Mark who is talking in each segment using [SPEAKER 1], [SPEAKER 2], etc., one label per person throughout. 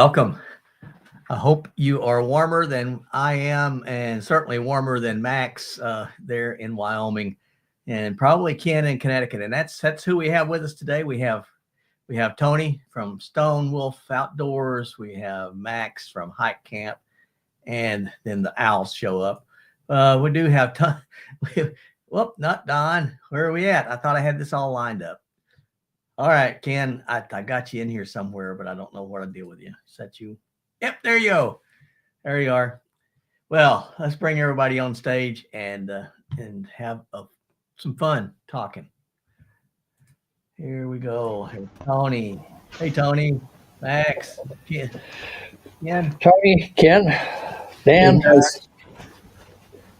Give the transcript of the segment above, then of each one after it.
[SPEAKER 1] Welcome. I hope you are warmer than I am, and certainly warmer than Max there in Wyoming, and probably Ken in Connecticut. And that's who we have with us today. We have Tony from Stone Wolf Outdoors. We have Max from Hike Camp, and then the owls show up. We do have well, not Don. Where are we at? I thought I had this all lined up. All right, Ken, I got you in here somewhere, but I don't know what to deal with you. Is that you? Yep, there you go. There you are. Well, let's bring everybody on stage and have some fun talking. Here we go. Hey, Tony. Hey, Tony. Max. Ken.
[SPEAKER 2] Tony, Ken, Dan.
[SPEAKER 1] Good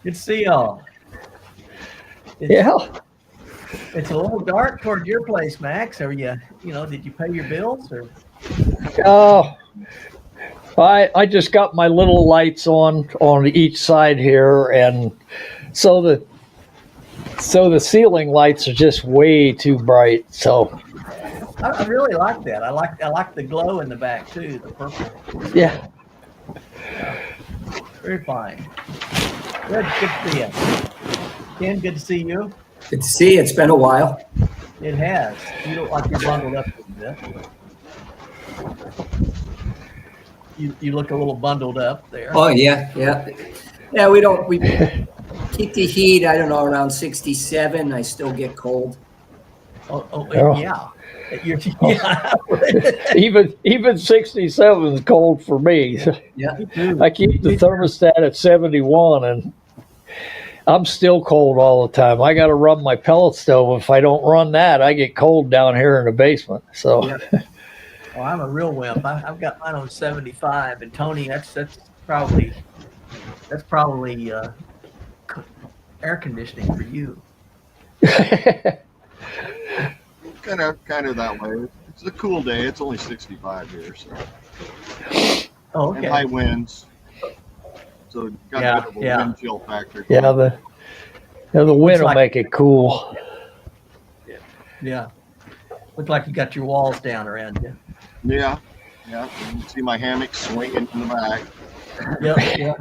[SPEAKER 1] to see y'all.
[SPEAKER 2] Yeah.
[SPEAKER 1] It's a little dark toward your place, Max. Are did you pay your bills or?
[SPEAKER 2] Oh, I just got my little lights on each side here, and so the ceiling lights are just way too bright. So
[SPEAKER 1] I really like that. I like the glow in the back too, the purple.
[SPEAKER 2] Yeah.
[SPEAKER 1] Very fine. Good to see you. Ken, good to see you.
[SPEAKER 3] Good to see you. It's been a while.
[SPEAKER 1] It has. You look like you're bundled up a bit. You look a little bundled up there.
[SPEAKER 3] Oh yeah. We keep the heat. I don't know, around 67. I still get cold.
[SPEAKER 2] Oh.
[SPEAKER 1] Yeah. Yeah.
[SPEAKER 2] Even 67 is cold for me.
[SPEAKER 3] Yeah.
[SPEAKER 2] I keep the thermostat at 71, and I'm still cold all the time. I got to run my pellet stove. If I don't run that, I get cold down here in the basement. So,
[SPEAKER 1] yeah. Well, I'm a real wimp. I've got mine on 75, and Tony, that's probably air conditioning for you.
[SPEAKER 4] Kind of that way. It's a cool day. It's only 65 here, so.
[SPEAKER 1] Oh, okay.
[SPEAKER 4] And high winds. So got a bit of a wind chill factor.
[SPEAKER 2] Yeah, the wind will make it cool.
[SPEAKER 1] Yeah. Looks like you got your walls down around you.
[SPEAKER 4] Yeah. You can see my hammock swinging in the back.
[SPEAKER 1] Yep.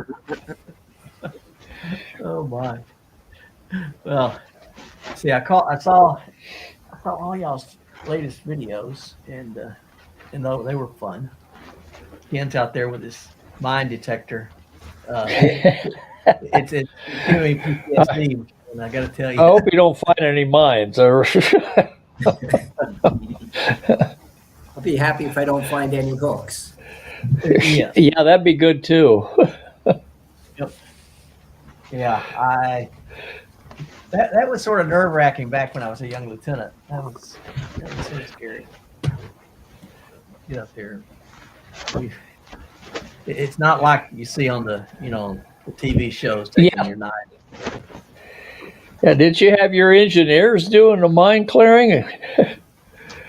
[SPEAKER 1] Oh my. Well, see, I saw all y'all's latest videos, and they were fun. Ken's out there with his mine detector. It's giving me PTSD, and I got to tell you.
[SPEAKER 2] I hope you don't find any mines.
[SPEAKER 3] I'll be happy if I don't find any hooks.
[SPEAKER 1] Yeah.
[SPEAKER 2] Yeah, that'd be good too.
[SPEAKER 1] Yep. Yeah, that was sort of nerve-wracking back when I was a young lieutenant. That was so scary. Get up there. It's not like you see on the TV shows taking your knife.
[SPEAKER 2] Yeah, did you have your engineers doing the mine clearing?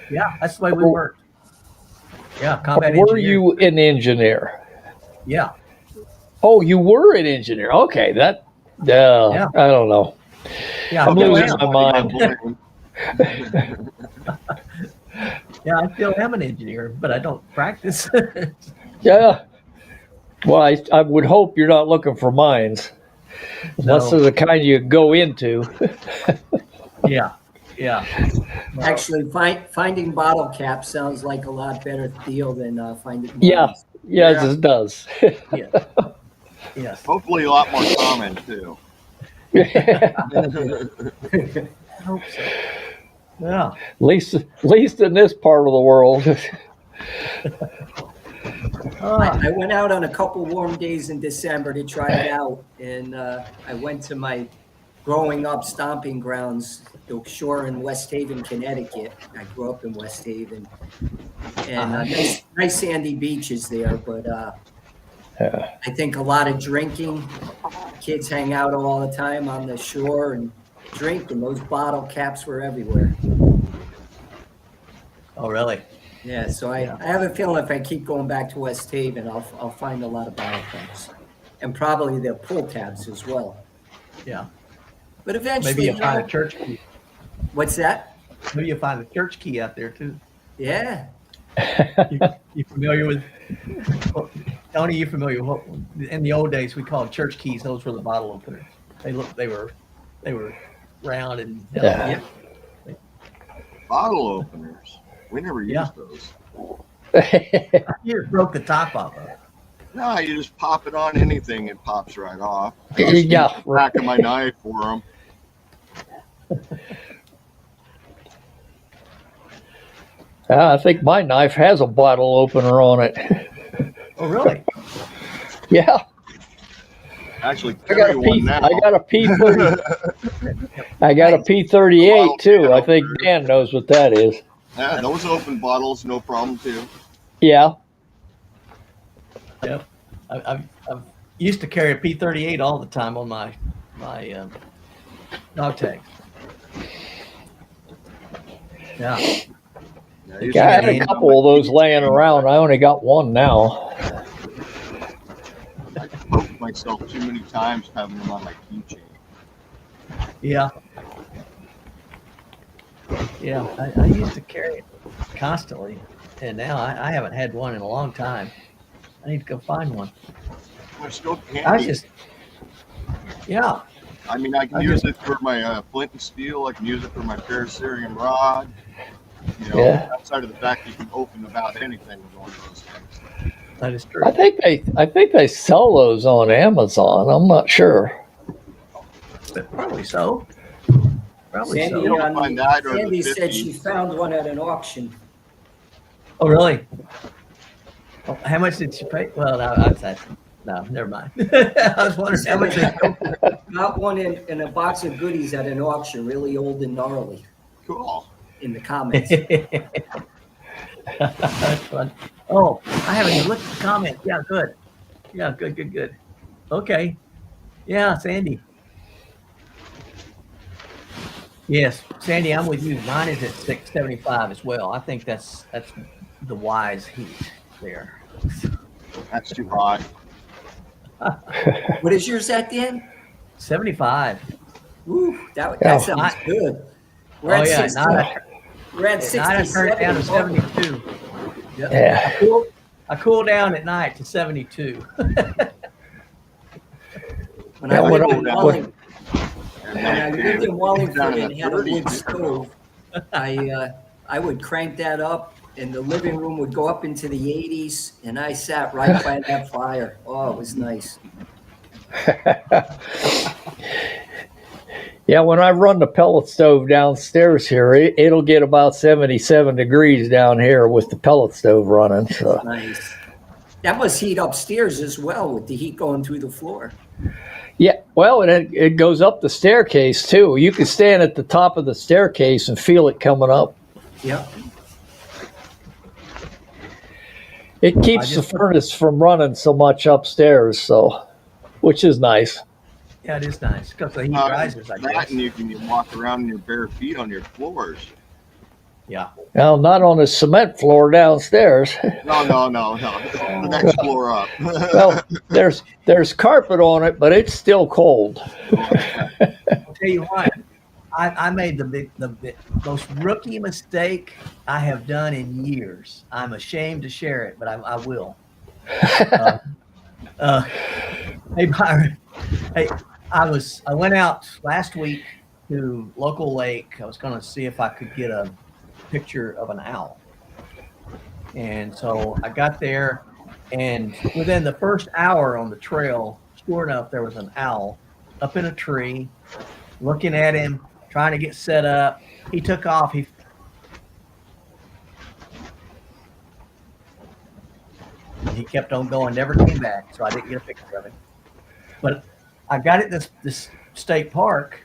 [SPEAKER 1] Yeah, that's the way we worked. Yeah, combat
[SPEAKER 2] Were
[SPEAKER 1] engineer.
[SPEAKER 2] you an engineer?
[SPEAKER 1] Yeah.
[SPEAKER 2] Oh, you were an engineer. Okay, that. I don't know.
[SPEAKER 1] Yeah,
[SPEAKER 2] I'm losing my mind.
[SPEAKER 1] Yeah, I still am an engineer, but I don't practice.
[SPEAKER 2] Yeah. Well, I would hope you're not looking for mines, unless they're the kind you go into.
[SPEAKER 1] Yeah.
[SPEAKER 3] Actually, finding bottle caps sounds like a lot better deal than finding mines.
[SPEAKER 2] Yes, it does.
[SPEAKER 1] Yeah. Yes.
[SPEAKER 4] Hopefully a lot more common too.
[SPEAKER 1] I hope so. Yeah.
[SPEAKER 2] At least in this part of the world.
[SPEAKER 3] I went out on a couple warm days in December to try it out, and I went to my growing up stomping grounds, the shore in West Haven, Connecticut. I grew up in West Haven, and nice sandy beaches there, but I think a lot of drinking. Kids hang out all the time on the shore and drink, and those bottle caps were everywhere.
[SPEAKER 1] Oh, really?
[SPEAKER 3] Yeah, so I have a feeling if I keep going back to West Haven, I'll find a lot of bottle caps, and probably the pull tabs as well.
[SPEAKER 1] Yeah.
[SPEAKER 3] But eventually,
[SPEAKER 1] Maybe you find a church key.
[SPEAKER 3] What's that?
[SPEAKER 1] Maybe you find a church key out there too.
[SPEAKER 3] Yeah.
[SPEAKER 1] You familiar with Tony? You familiar with what in the old days we called church keys? Those were the bottle openers. They were round and
[SPEAKER 2] Yeah.
[SPEAKER 4] Bottle openers. We never used
[SPEAKER 1] Yeah.
[SPEAKER 4] those.
[SPEAKER 1] You just broke the top off of it.
[SPEAKER 4] No, you just pop it on anything, it pops right off.
[SPEAKER 2] Yeah.
[SPEAKER 4] Back of my knife for them.
[SPEAKER 2] I think my knife has a bottle opener on it.
[SPEAKER 1] Oh, really?
[SPEAKER 2] Yeah.
[SPEAKER 4] Actually,
[SPEAKER 2] I got
[SPEAKER 4] carry
[SPEAKER 2] a
[SPEAKER 4] one
[SPEAKER 2] P.
[SPEAKER 4] now.
[SPEAKER 2] I got a P30. I got a P38 too. I think Dan knows what that is.
[SPEAKER 4] Yeah, those open bottles, no problem too.
[SPEAKER 2] Yeah.
[SPEAKER 1] Yep. I've used to carry a P38 all the time on my dog tag. Yeah.
[SPEAKER 4] Yeah, you
[SPEAKER 2] Yeah, I had
[SPEAKER 4] should-
[SPEAKER 2] a couple of those laying around. I only got one now.
[SPEAKER 4] I poked myself too many times having them on my keychain.
[SPEAKER 1] Yeah. Yeah. I used to carry it constantly, and now I haven't had one in a long time. I need to go find one.
[SPEAKER 4] They're still
[SPEAKER 1] I
[SPEAKER 4] handy.
[SPEAKER 1] just, yeah.
[SPEAKER 4] I mean, I can
[SPEAKER 1] I
[SPEAKER 4] use it for my flint and steel. I can use it for my Paracerium rod. You know,
[SPEAKER 2] Yeah.
[SPEAKER 4] outside of the fact you can open about anything with one of those things.
[SPEAKER 1] That is true.
[SPEAKER 2] I think they sell those on Amazon. I'm not sure.
[SPEAKER 1] Probably so. Probably
[SPEAKER 3] Sandy,
[SPEAKER 1] so.
[SPEAKER 4] You don't find that or the
[SPEAKER 3] Sandy said she
[SPEAKER 4] 50s.
[SPEAKER 3] found one at an auction.
[SPEAKER 1] Oh, really? Oh, how much did she pay? Well, no, never mind. I was wondering how much.
[SPEAKER 3] Got one in a box of goodies at an auction, really old and gnarly,
[SPEAKER 4] Cool.
[SPEAKER 3] in the comments.
[SPEAKER 1] That's fun. Oh, I haven't even looked at the comments. Yeah, good. Yeah, good. Okay. Yeah, Sandy. Yes, Sandy, I'm with you. Mine is at 675 as well. I think that's the wise heat there.
[SPEAKER 4] That's too hot.
[SPEAKER 3] What is yours at, Dan?
[SPEAKER 1] 75.
[SPEAKER 3] Ooh, that
[SPEAKER 2] Yeah.
[SPEAKER 3] sounds good. We're
[SPEAKER 1] Oh
[SPEAKER 3] at
[SPEAKER 1] yeah,
[SPEAKER 3] 60,
[SPEAKER 1] now
[SPEAKER 3] we're at
[SPEAKER 1] I turn it down to
[SPEAKER 3] 67.
[SPEAKER 1] 72.
[SPEAKER 2] Yeah.
[SPEAKER 1] I cool down at night to 72.
[SPEAKER 3] When
[SPEAKER 2] Yeah,
[SPEAKER 3] I
[SPEAKER 2] what
[SPEAKER 3] lived
[SPEAKER 2] I-
[SPEAKER 3] in
[SPEAKER 4] what-
[SPEAKER 3] Wallingford,
[SPEAKER 4] And
[SPEAKER 3] when I
[SPEAKER 4] like,
[SPEAKER 3] lived in Wallingford
[SPEAKER 4] down in
[SPEAKER 3] and
[SPEAKER 4] the
[SPEAKER 3] had a wood
[SPEAKER 4] 30s.
[SPEAKER 3] stove, I would crank that up, and the living room would go up into the 80s, and I sat right by that fire. Oh, it was nice.
[SPEAKER 2] Yeah, when I run the pellet stove downstairs here, it'll get about 77 degrees down here with the pellet stove running. So
[SPEAKER 3] Nice. That must heat upstairs as well with the heat going through the floor.
[SPEAKER 2] yeah, well, it goes up the staircase too. You can stand at the top of the staircase and feel it coming up.
[SPEAKER 3] Yep.
[SPEAKER 2] It keeps the
[SPEAKER 1] just-
[SPEAKER 2] furnace from running so much upstairs, so which is nice.
[SPEAKER 1] Yeah, it is nice because the heat
[SPEAKER 4] uh,
[SPEAKER 1] rises, I
[SPEAKER 4] that
[SPEAKER 1] guess.
[SPEAKER 4] and you can walk around in your bare feet on your floors.
[SPEAKER 1] Yeah.
[SPEAKER 2] Now, not on the cement floor downstairs.
[SPEAKER 4] No. The next floor up.
[SPEAKER 2] Well, there's carpet on it, but it's still cold.
[SPEAKER 1] I'll tell you what, I made the most rookie mistake I have done in years. I'm ashamed to share it, but I will. Hey, Byron. Hey, I went out last week to local lake. I was going to see if I could get a picture of an owl. And so I got there, and within the first hour on the trail, sure enough, there was an owl up in a tree, looking at him, trying to get set up. He took off. He kept on going, never came back, so I didn't get a picture of him. But I got it this state park,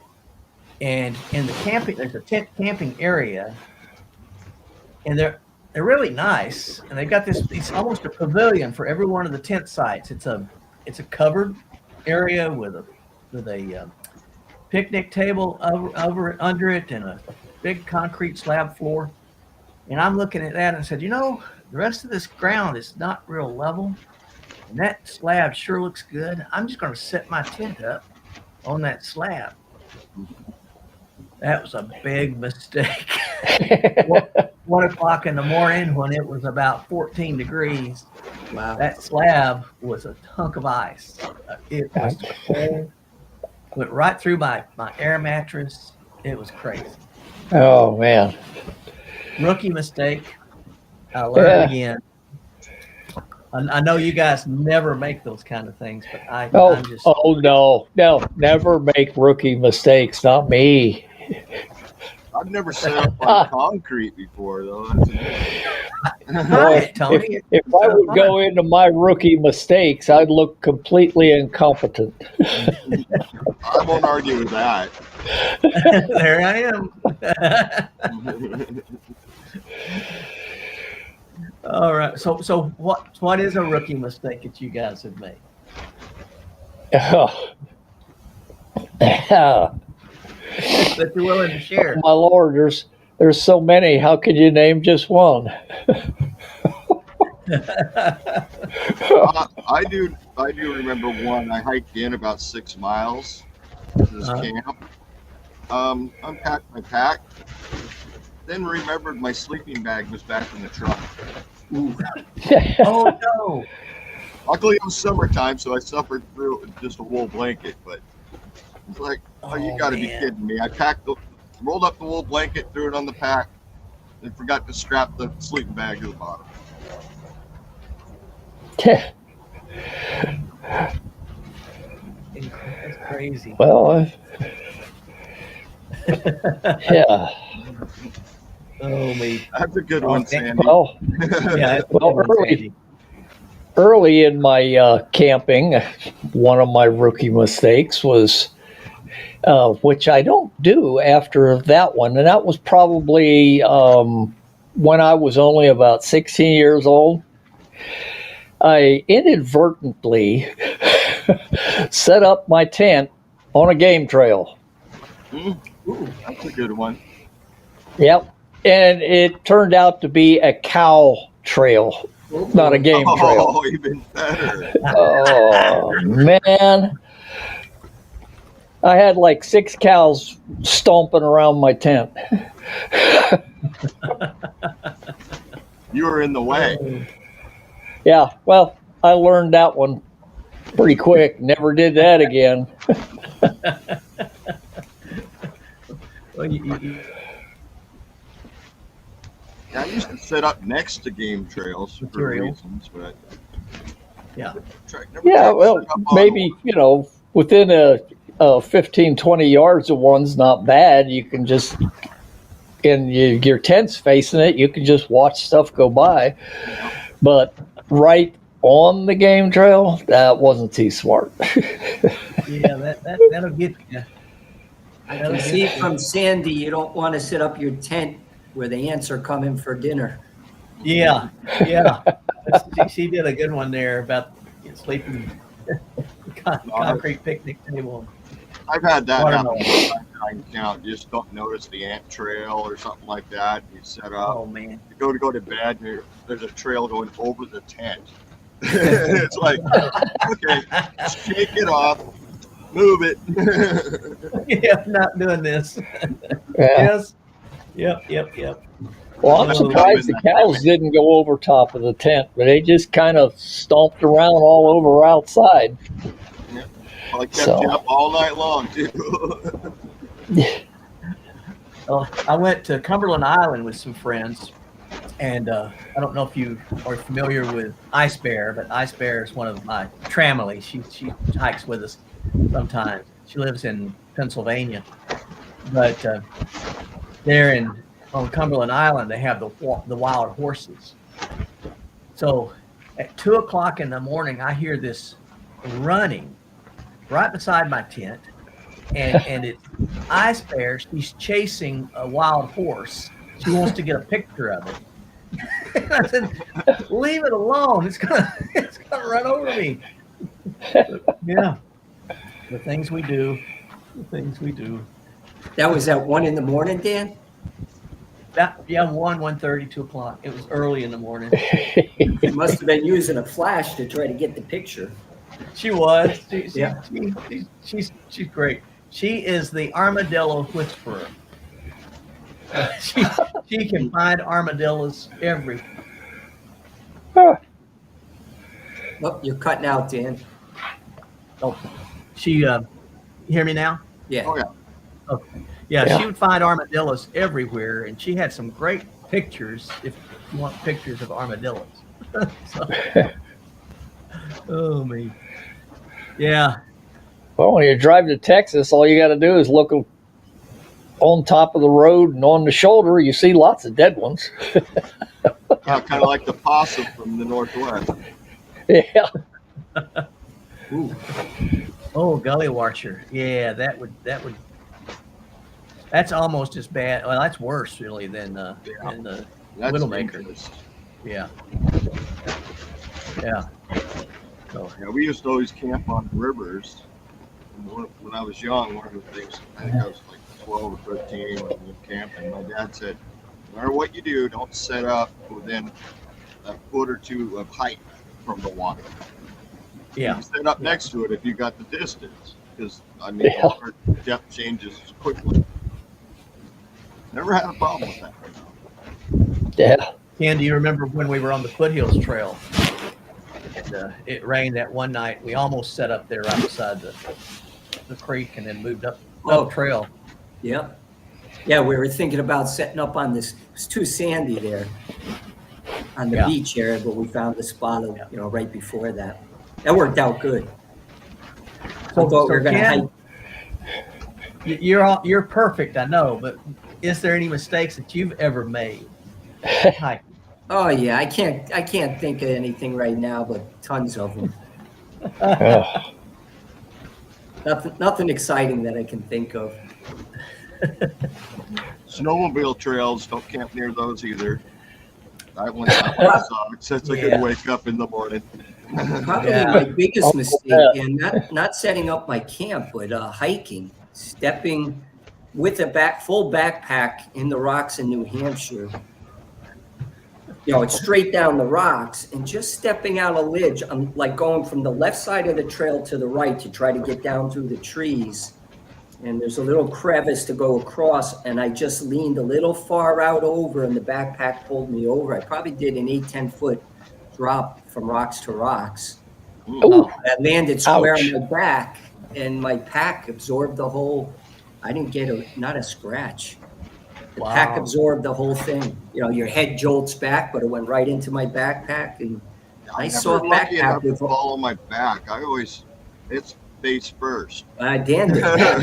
[SPEAKER 1] and in the camping, there's a tent camping area, and they're really nice, and they've got this. It's almost a pavilion for every one of the tent sites. It's a covered area with a picnic table over under it and a big concrete slab floor. And I'm looking at that and I said, the rest of this ground is not real level, and that slab sure looks good. I'm just going to set my tent up on that slab. That was a big mistake. 1 o'clock in the morning when it was about 14 degrees.
[SPEAKER 3] Wow.
[SPEAKER 1] That slab was a hunk of ice. It was cold. Went right through my air mattress. It was crazy.
[SPEAKER 2] Oh man.
[SPEAKER 1] Rookie mistake. I learned again. I know you guys never make those kind of things, but I'm just.
[SPEAKER 2] Oh no, never make rookie mistakes. Not me.
[SPEAKER 4] I've never set up on concrete before, though. That's amazing.
[SPEAKER 1] Hi, Tony.
[SPEAKER 2] If I would go into my rookie mistakes, I'd look completely incompetent.
[SPEAKER 4] I won't argue with that.
[SPEAKER 1] There I am. All right. So what is a rookie mistake that you guys have made? That you're willing to share?
[SPEAKER 2] My Lord, there's so many. How could you name just one?
[SPEAKER 4] I do remember one. I hiked in about 6 miles to this camp. Unpacked my pack, then remembered my sleeping bag was back in the truck.
[SPEAKER 1] Oh no!
[SPEAKER 4] Luckily it was summertime, so I suffered through it with just a wool blanket. But it's like, oh, you got to be kidding me! I rolled up the wool blanket, threw it on the pack, and forgot to strap the sleeping bag to the bottom.
[SPEAKER 1] That's crazy.
[SPEAKER 2] Well, yeah.
[SPEAKER 1] Oh me.
[SPEAKER 4] That's a good one, Sandy.
[SPEAKER 2] Well,
[SPEAKER 1] Yeah.
[SPEAKER 2] early in my camping, one of my rookie mistakes was, which I don't do after that one, and that was probably when I was only about 16 years old. I inadvertently set up my tent on a game trail.
[SPEAKER 4] Ooh, that's a good one.
[SPEAKER 2] Yep. And it turned out to be a cow trail, not a game trail.
[SPEAKER 4] Oh, even better.
[SPEAKER 2] Oh, man. I had like 6 cows stomping around my tent.
[SPEAKER 4] You were in the way.
[SPEAKER 2] Yeah, well, I learned that one pretty quick. Never did that again.
[SPEAKER 1] Well,
[SPEAKER 4] I used to set up next to game trails for reasons, but
[SPEAKER 1] yeah.
[SPEAKER 2] Yeah, well, maybe, within a 15, 20 yards of one's not bad. You can just, and your tent's facing it, you can just watch stuff go by. But right on the game trail, that wasn't too smart.
[SPEAKER 1] Yeah, that'll get you.
[SPEAKER 3] I can see from Sandy, you don't want to set up your tent where the ants are coming for dinner.
[SPEAKER 1] Yeah. She did a good one there about sleeping concrete picnic table.
[SPEAKER 4] I've had that happen.
[SPEAKER 1] Watermelon.
[SPEAKER 4] I count. You just don't notice the ant trail or something like that. You set up.
[SPEAKER 1] Oh man.
[SPEAKER 4] You go to bed. And there's a trail going over the tent. It's like, okay, shake it off, move it.
[SPEAKER 1] Yeah, I'm not doing this.
[SPEAKER 2] Yeah.
[SPEAKER 1] Yes. Yep.
[SPEAKER 2] Well, I'm surprised the cows didn't go over top of the tent, but they just kind of stomped around all over outside.
[SPEAKER 4] Well, I kept you up all night long, too.
[SPEAKER 1] Well, I went to Cumberland Island with some friends, and I don't know if you are familiar with Ice Bear, but Ice Bear is one of my tramily. She hikes with us sometimes. She lives in Pennsylvania, but there on Cumberland Island, they have the wild horses. So at 2:00 in the morning, I hear this running right beside my tent, and it's Ice Bear. She's chasing a wild horse. She wants to get a picture of it. I said, "Leave it alone. It's gonna run over me." But, yeah, the things we do.
[SPEAKER 3] That was at 1 in the morning, Dan?
[SPEAKER 1] 1:30, 2:00. It was early in the morning.
[SPEAKER 3] You must have been using a flash to try to get the picture.
[SPEAKER 1] She was.
[SPEAKER 3] Yeah.
[SPEAKER 1] She's great. She is the armadillo whisperer. She can find armadillos everywhere.
[SPEAKER 2] Huh.
[SPEAKER 3] Oh, you're cutting out, Dan.
[SPEAKER 1] Oh, you hear me now?
[SPEAKER 3] Yeah.
[SPEAKER 4] Oh, yeah.
[SPEAKER 1] Yeah,
[SPEAKER 2] Yeah.
[SPEAKER 1] she would find armadillos everywhere, and she had some great pictures. If you want pictures of armadillos, So- oh me, yeah,
[SPEAKER 2] Well, when you drive to Texas, all you got to do is look on top of the road and on the shoulder. You see lots of dead ones.
[SPEAKER 4] Kind of like the possum from the Northwest.
[SPEAKER 2] Yeah.
[SPEAKER 3] Ooh.
[SPEAKER 1] oh gully washer, yeah, that would. That's almost as bad. Well, that's worse really than the
[SPEAKER 4] That's
[SPEAKER 1] Widowmaker.
[SPEAKER 4] dangerous.
[SPEAKER 1] yeah, yeah. So
[SPEAKER 4] Yeah, we used to always camp on rivers. And when I was young, one of the things, I think I was like 12 or 13 when we were camping, my dad said, no matter what you do, don't set up within a foot or two of height from the water.
[SPEAKER 1] yeah,
[SPEAKER 4] You set up next to it if you got the distance. Because, I mean,
[SPEAKER 2] Yeah.
[SPEAKER 4] water depth changes quickly. Never had a problem with that.
[SPEAKER 2] Yeah.
[SPEAKER 1] Ken, do you remember when we were on the Foothills Trail? And, it rained that one night. We almost set up there right beside the creek, and then moved up
[SPEAKER 3] Oh.
[SPEAKER 1] trail.
[SPEAKER 3] Yeah. Yeah, we were thinking about setting up on this. It was too sandy there on the
[SPEAKER 1] Yeah.
[SPEAKER 3] beach area, but we found the spot,
[SPEAKER 1] Yeah.
[SPEAKER 3] right before that. That worked out good.
[SPEAKER 1] So,
[SPEAKER 3] I thought we were going to
[SPEAKER 1] Ken,
[SPEAKER 3] hike.
[SPEAKER 1] you're perfect, I know, but is there any mistakes that you've ever made? Hi.
[SPEAKER 3] Oh yeah, I can't think of anything right now, but tons of them.
[SPEAKER 2] Ugh.
[SPEAKER 3] Nothing exciting that I can think of.
[SPEAKER 4] Snowmobile trails, don't camp near those either. That one sucks. That's a
[SPEAKER 1] Yeah.
[SPEAKER 4] good wake up in the morning.
[SPEAKER 3] Probably
[SPEAKER 1] Yeah.
[SPEAKER 3] my biggest
[SPEAKER 2] Oh,
[SPEAKER 3] mistake,
[SPEAKER 2] yeah.
[SPEAKER 3] and not setting up my camp, but hiking, stepping with a full backpack in the rocks in New Hampshire. It's straight down the rocks, and just stepping out a ledge. I'm like going from the left side of the trail to the right to try to get down through the trees. And there's a little crevice to go across, and I just leaned a little far out over, and the backpack pulled me over. I probably did an 8-10 foot drop from rocks to rocks.
[SPEAKER 2] Ooh.
[SPEAKER 3] I landed square
[SPEAKER 2] Ouch.
[SPEAKER 3] on my back, and my pack absorbed the whole. I didn't get not a scratch. The pack
[SPEAKER 1] Wow.
[SPEAKER 3] absorbed the whole thing. Your head jolts back, but it went right into my backpack, and
[SPEAKER 4] I'm
[SPEAKER 3] I
[SPEAKER 4] never
[SPEAKER 3] saw
[SPEAKER 4] lucky
[SPEAKER 3] backpack
[SPEAKER 4] enough to
[SPEAKER 3] with-
[SPEAKER 4] fall on my back. It's face first.
[SPEAKER 3] Dan did.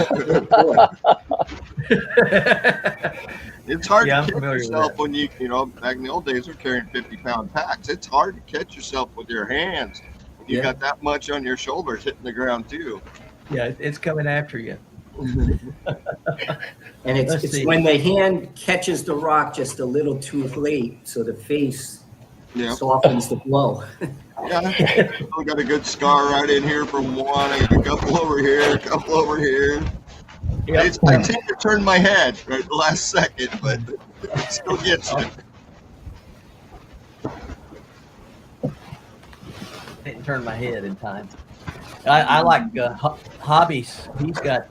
[SPEAKER 3] Good boy.
[SPEAKER 4] It's hard
[SPEAKER 1] Yeah, I'm
[SPEAKER 4] to catch
[SPEAKER 1] familiar with
[SPEAKER 4] yourself
[SPEAKER 1] that.
[SPEAKER 4] when back in the old days, we're carrying 50-pound packs. It's hard to catch yourself with your hands. When you
[SPEAKER 3] Yeah.
[SPEAKER 4] got that much on your shoulders hitting the ground too.
[SPEAKER 1] Yeah, it's coming after you.
[SPEAKER 3] And
[SPEAKER 1] Let's
[SPEAKER 3] it's
[SPEAKER 1] see.
[SPEAKER 3] when the hand catches the rock just a little too late, so the face
[SPEAKER 4] Yeah.
[SPEAKER 3] softens the blow.
[SPEAKER 4] Yeah. Still got a good scar right in here from one. I got a couple over here, a couple over here.
[SPEAKER 1] Yeah,
[SPEAKER 4] I tend to turn my head right at the last second, but it still gets you.
[SPEAKER 1] didn't turn my head in time. I like hobbies. He's got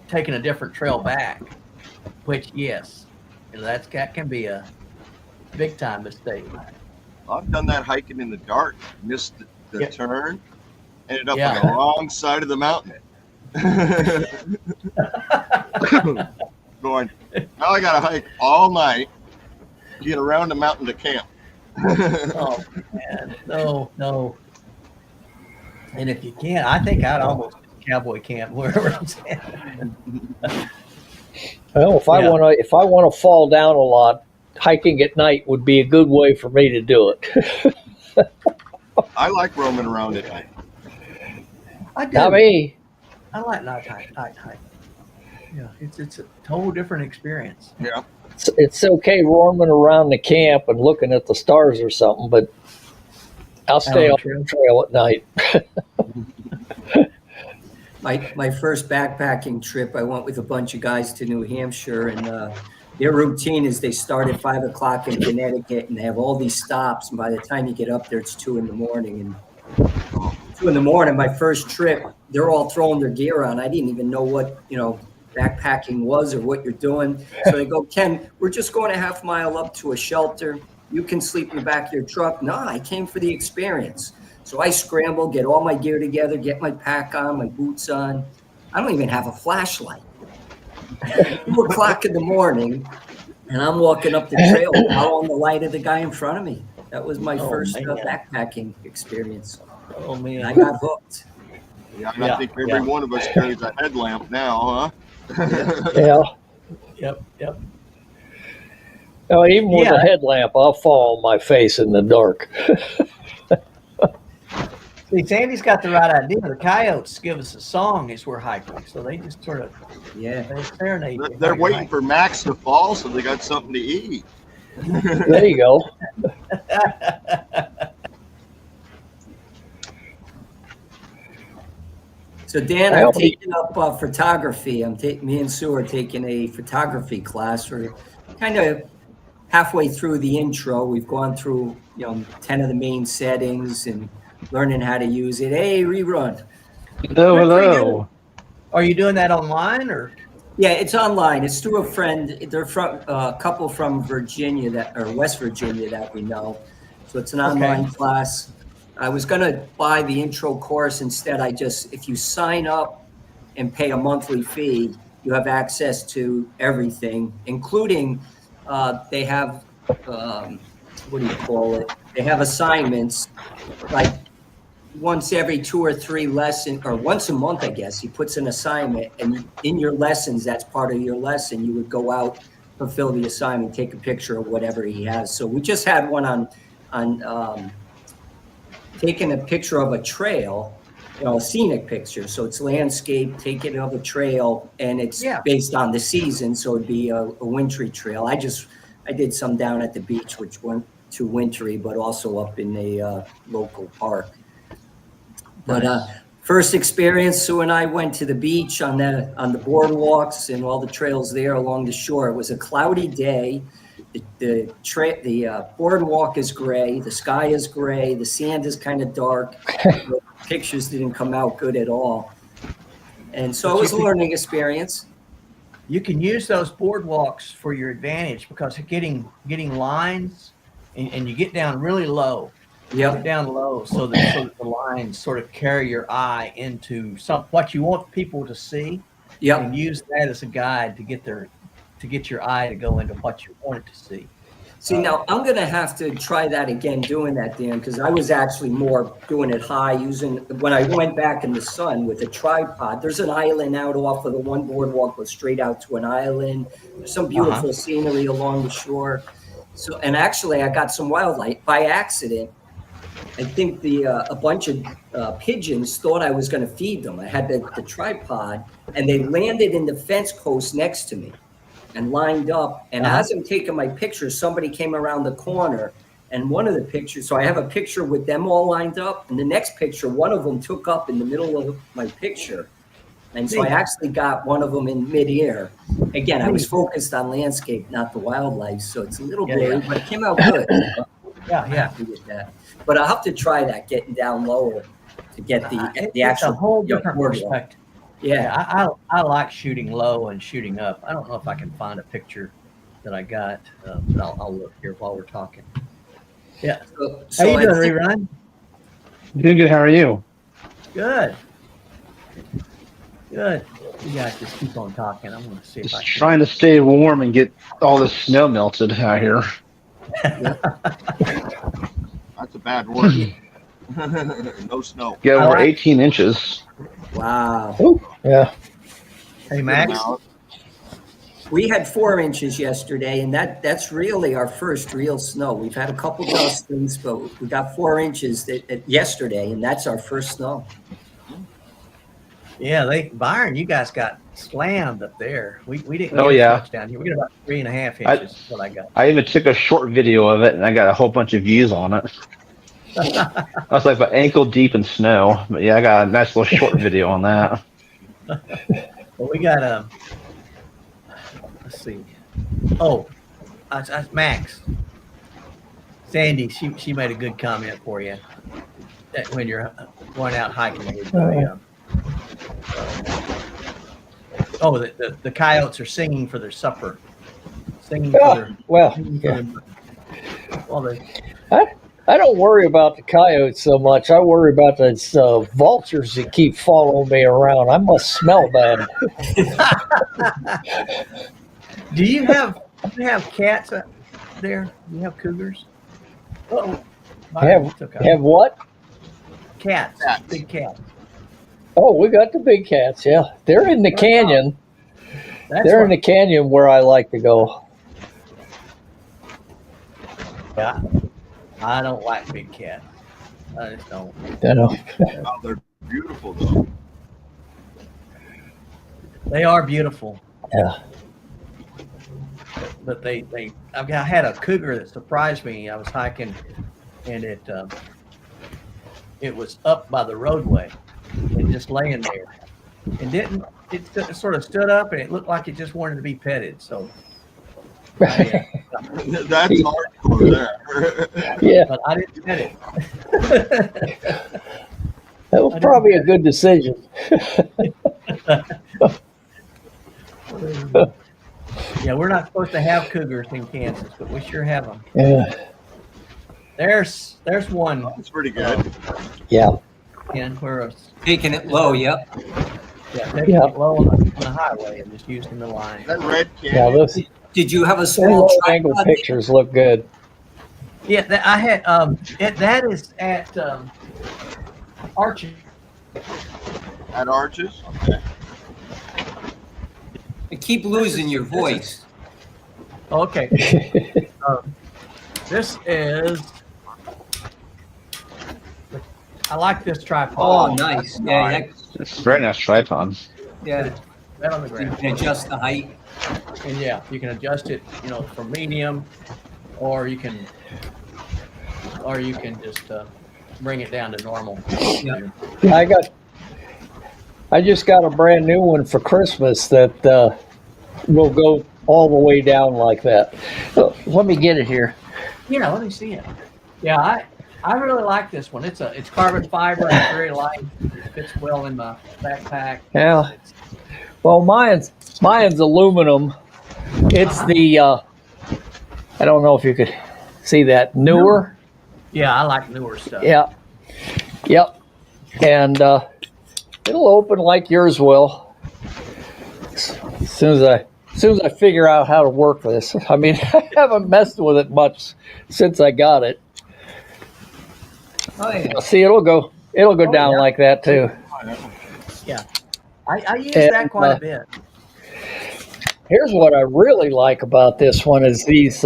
[SPEAKER 1] taking a different trail back, which yes, that can be a big time mistake.
[SPEAKER 4] I've done that hiking in the dark, missed the
[SPEAKER 1] Yeah.
[SPEAKER 4] turn, ended up
[SPEAKER 1] Yeah.
[SPEAKER 4] on the wrong side of the mountain. Going, now I got to hike all night, get around the mountain to camp.
[SPEAKER 1] Oh man, no. And if you can, I think I'd almost cowboy camp wherever I'm at.
[SPEAKER 2] Well, if I want to fall down a lot, hiking at night would be a good way for me to do it.
[SPEAKER 4] I like roaming around at night.
[SPEAKER 1] I do.
[SPEAKER 2] Not me.
[SPEAKER 1] I like night hike. Yeah, it's a total different experience.
[SPEAKER 4] Yeah.
[SPEAKER 2] It's okay roaming around the camp and looking at the stars or something, but I'll stay
[SPEAKER 1] Oh,
[SPEAKER 2] on
[SPEAKER 1] true.
[SPEAKER 2] the trail at night.
[SPEAKER 3] My first backpacking trip, I went with a bunch of guys to New Hampshire, and their routine is they start at 5 o'clock in Connecticut, and they have all these stops. And by the time you get up there, it's 2 a.m. And 2 a.m, my first trip, they're all throwing their gear on. I didn't even know what backpacking was or what you're doing. So they go, Ken, we're just going a half mile up to a shelter. You can sleep in the back of your truck. No, I came for the experience. So I scramble, get all my gear together, get my pack on, my boots on. I don't even have a flashlight. 2 o'clock in the morning, and I'm walking up the trail following the light of the guy in front of me. That was my first backpacking experience.
[SPEAKER 1] Oh
[SPEAKER 3] And I
[SPEAKER 1] man.
[SPEAKER 3] got hooked.
[SPEAKER 4] Yeah, and I think every one of us carries a headlamp now, huh?
[SPEAKER 2] Yeah.
[SPEAKER 1] Yep.
[SPEAKER 2] Oh, even with
[SPEAKER 1] Yeah.
[SPEAKER 2] a headlamp, I'll fall on my face in the dark.
[SPEAKER 1] See, Sandy's got the right idea. The coyotes give us a song as we're hiking, so they just sort of
[SPEAKER 3] Yeah.
[SPEAKER 1] they serenade. you
[SPEAKER 4] They're
[SPEAKER 1] while you're
[SPEAKER 4] waiting for Max to fall so they got something to eat.
[SPEAKER 2] There you go.
[SPEAKER 3] So Dan,
[SPEAKER 2] I
[SPEAKER 3] I've
[SPEAKER 2] only-
[SPEAKER 3] taken up photography. Me and Sue are taking a photography class. We're kind of halfway through the intro. We've gone through 10 of the main settings and learning how to use it. Hey, rerun.
[SPEAKER 5] Hello, hello.
[SPEAKER 1] Are you doing that online or?
[SPEAKER 3] Yeah, it's online. It's through a friend. They're from a couple from Virginia or West Virginia that we know. So it's an online class. I was going to buy the intro course instead. If you sign up and pay a monthly fee, you have access to everything, including they have, what do you call it? They have assignments like once every 2 or 3 lessons, or once a month, I guess. He puts an assignment, and in your lessons, that's part of your lesson. You would go out, fulfill the assignment, take a picture of whatever he has. So we just had one on taking a picture of a trail, a scenic picture. So it's landscape, taking of a trail, and it's based on the season. So it'd be a wintry trail. I did some down at the beach, which weren't too wintry, but also up in a local park. But first experience, Sue and I went to the beach on the boardwalks and all the trails there along the shore. It was a cloudy day. The boardwalk is gray. The sky is gray. The sand is kind of dark. The pictures didn't come out good at all. And so it was a learning experience.
[SPEAKER 1] You can use those boardwalks for your advantage because getting lines and you get down really low.
[SPEAKER 3] Yep.
[SPEAKER 1] Get down low so that the lines sort of carry your eye into what you want people to see.
[SPEAKER 3] Yep.
[SPEAKER 1] And use that as a guide to get your eye to go into what you want it to see.
[SPEAKER 3] See, now I'm going to have to try that again, doing that, Dan, because I was actually more doing it high when I went back in the sun with a tripod. There's an island out off of the one boardwalk, goes straight out to an island. There's some beautiful scenery along the shore. So, and actually I got some wildlife by accident. I think a bunch of pigeons thought I was going to feed them. I had the tripod, and they landed in the fence post next to me and lined up. And as I'm taking my picture, somebody came around the corner, and one of the pictures, so I have a picture with them all lined up, and the next picture, one of them took up in the middle of my picture. And so I actually got one of them in midair. Again, I was focused on landscape, not the wildlife, so it's a little blurry, but it came out good.
[SPEAKER 1] Yeah.
[SPEAKER 3] Happy with that. But I'll have to try that, getting down lower to get the
[SPEAKER 1] It's
[SPEAKER 3] actual
[SPEAKER 1] a whole different
[SPEAKER 3] boardwalk.
[SPEAKER 1] perspective.
[SPEAKER 3] Yeah.
[SPEAKER 1] I like shooting low and shooting up. I don't know if I can find a picture that I got, but I'll look here while we're talking. Yeah.
[SPEAKER 3] So
[SPEAKER 1] How you
[SPEAKER 3] I
[SPEAKER 1] doing,
[SPEAKER 3] think-
[SPEAKER 1] Rerun?
[SPEAKER 5] Doing good. How are you?
[SPEAKER 1] Good. Good. You guys just keep on talking. I'm going to see if I
[SPEAKER 5] Just
[SPEAKER 1] can.
[SPEAKER 5] trying to stay warm and get all the snow melted out here.
[SPEAKER 4] That's a bad word. No snow.
[SPEAKER 5] Get
[SPEAKER 1] All
[SPEAKER 5] over
[SPEAKER 1] right.
[SPEAKER 5] 18 inches.
[SPEAKER 3] Wow.
[SPEAKER 2] Yeah.
[SPEAKER 1] Hey, Max.
[SPEAKER 3] We had 4 inches yesterday, and that's really our first real snow. We've had a couple dustings, but we got 4 inches yesterday, and that's our first snow.
[SPEAKER 1] Yeah, Byron, you guys got slammed up there. We didn't
[SPEAKER 5] Oh,
[SPEAKER 1] get
[SPEAKER 5] yeah.
[SPEAKER 1] much down here. We got about 3.5 inches. Is what I got.
[SPEAKER 5] I even took a short video of it, and I got a whole bunch of views on it. I was like about ankle deep in snow. But yeah, I got a nice little short video on that.
[SPEAKER 1] Well, we got let's see. Oh, that's Max. Sandy, she made a good comment for you. That when you're going out hiking with Oh, the coyotes are singing for their supper. Singing
[SPEAKER 2] Oh,
[SPEAKER 1] for
[SPEAKER 2] well,
[SPEAKER 1] their.
[SPEAKER 2] yeah.
[SPEAKER 1] Well, they.
[SPEAKER 2] I don't worry about the coyotes so much. I worry about those vultures that keep following me around. I must smell bad.
[SPEAKER 1] Do you have cats there? Do you have cougars? Oh,
[SPEAKER 2] Have what?
[SPEAKER 1] cats,
[SPEAKER 4] Cats.
[SPEAKER 1] big cats.
[SPEAKER 2] Oh, we got the big cats. Yeah, they're in the canyon.
[SPEAKER 1] That's
[SPEAKER 2] They're
[SPEAKER 1] what,
[SPEAKER 2] in the canyon where I like to go.
[SPEAKER 1] yeah. I don't like big cats. I just don't.
[SPEAKER 2] You know.
[SPEAKER 4] Oh, they're beautiful though.
[SPEAKER 1] They are beautiful,
[SPEAKER 2] Yeah.
[SPEAKER 1] but I had a cougar that surprised me. I was hiking, and it was up by the roadway and just laying there, and it sort of stood up, and it looked like it just wanted to be petted. So, yeah,
[SPEAKER 4] That's hardcore there.
[SPEAKER 2] Yeah,
[SPEAKER 1] but I didn't pet it.
[SPEAKER 2] that was probably a good decision.
[SPEAKER 1] Yeah, we're not supposed to have cougars in Kansas, but we sure have them.
[SPEAKER 2] Yeah.
[SPEAKER 1] There's one.
[SPEAKER 4] That's pretty good.
[SPEAKER 2] Yeah.
[SPEAKER 1] And we're
[SPEAKER 3] Taking it low, yep.
[SPEAKER 1] taking
[SPEAKER 2] Yeah.
[SPEAKER 1] it low on the highway and just using the line.
[SPEAKER 4] That red
[SPEAKER 2] Yeah,
[SPEAKER 4] canyon.
[SPEAKER 2] those
[SPEAKER 3] Did you have a
[SPEAKER 2] those
[SPEAKER 3] small
[SPEAKER 2] low angle
[SPEAKER 3] tripod?
[SPEAKER 2] pictures look good.
[SPEAKER 1] Yeah, I had that is at Archie.
[SPEAKER 4] At Arches. Okay.
[SPEAKER 3] I keep losing your voice.
[SPEAKER 1] Okay, this is. I like this
[SPEAKER 3] Oh,
[SPEAKER 1] tripod.
[SPEAKER 3] nice. Yeah,
[SPEAKER 5] It's a very nice tripod.
[SPEAKER 3] yeah.
[SPEAKER 1] Right on the
[SPEAKER 3] You
[SPEAKER 1] ground.
[SPEAKER 3] can adjust the height.
[SPEAKER 1] And yeah, you can adjust it, for medium, or you can just bring it down to normal.
[SPEAKER 3] Yeah.
[SPEAKER 2] I just got a brand new one for Christmas that will go all the way down like that. So, let me get it here.
[SPEAKER 1] Yeah, let me see it. Yeah, I really like this one. It's carbon fiber. It's very light. It fits well in my backpack.
[SPEAKER 2] Yeah. Well, mine's aluminum. It's the I don't know if you could see that newer.
[SPEAKER 1] Yeah, I like newer stuff.
[SPEAKER 2] Yeah. Yep. And it'll open like yours will. As soon as I figure out how to work this. I mean, I haven't messed with it much since I got it.
[SPEAKER 3] Oh, yeah.
[SPEAKER 2] See, it'll go down
[SPEAKER 1] yeah.
[SPEAKER 2] like that too.
[SPEAKER 1] Yeah. I use
[SPEAKER 2] And,
[SPEAKER 1] that quite a bit.
[SPEAKER 2] Here's what I really like about this one is these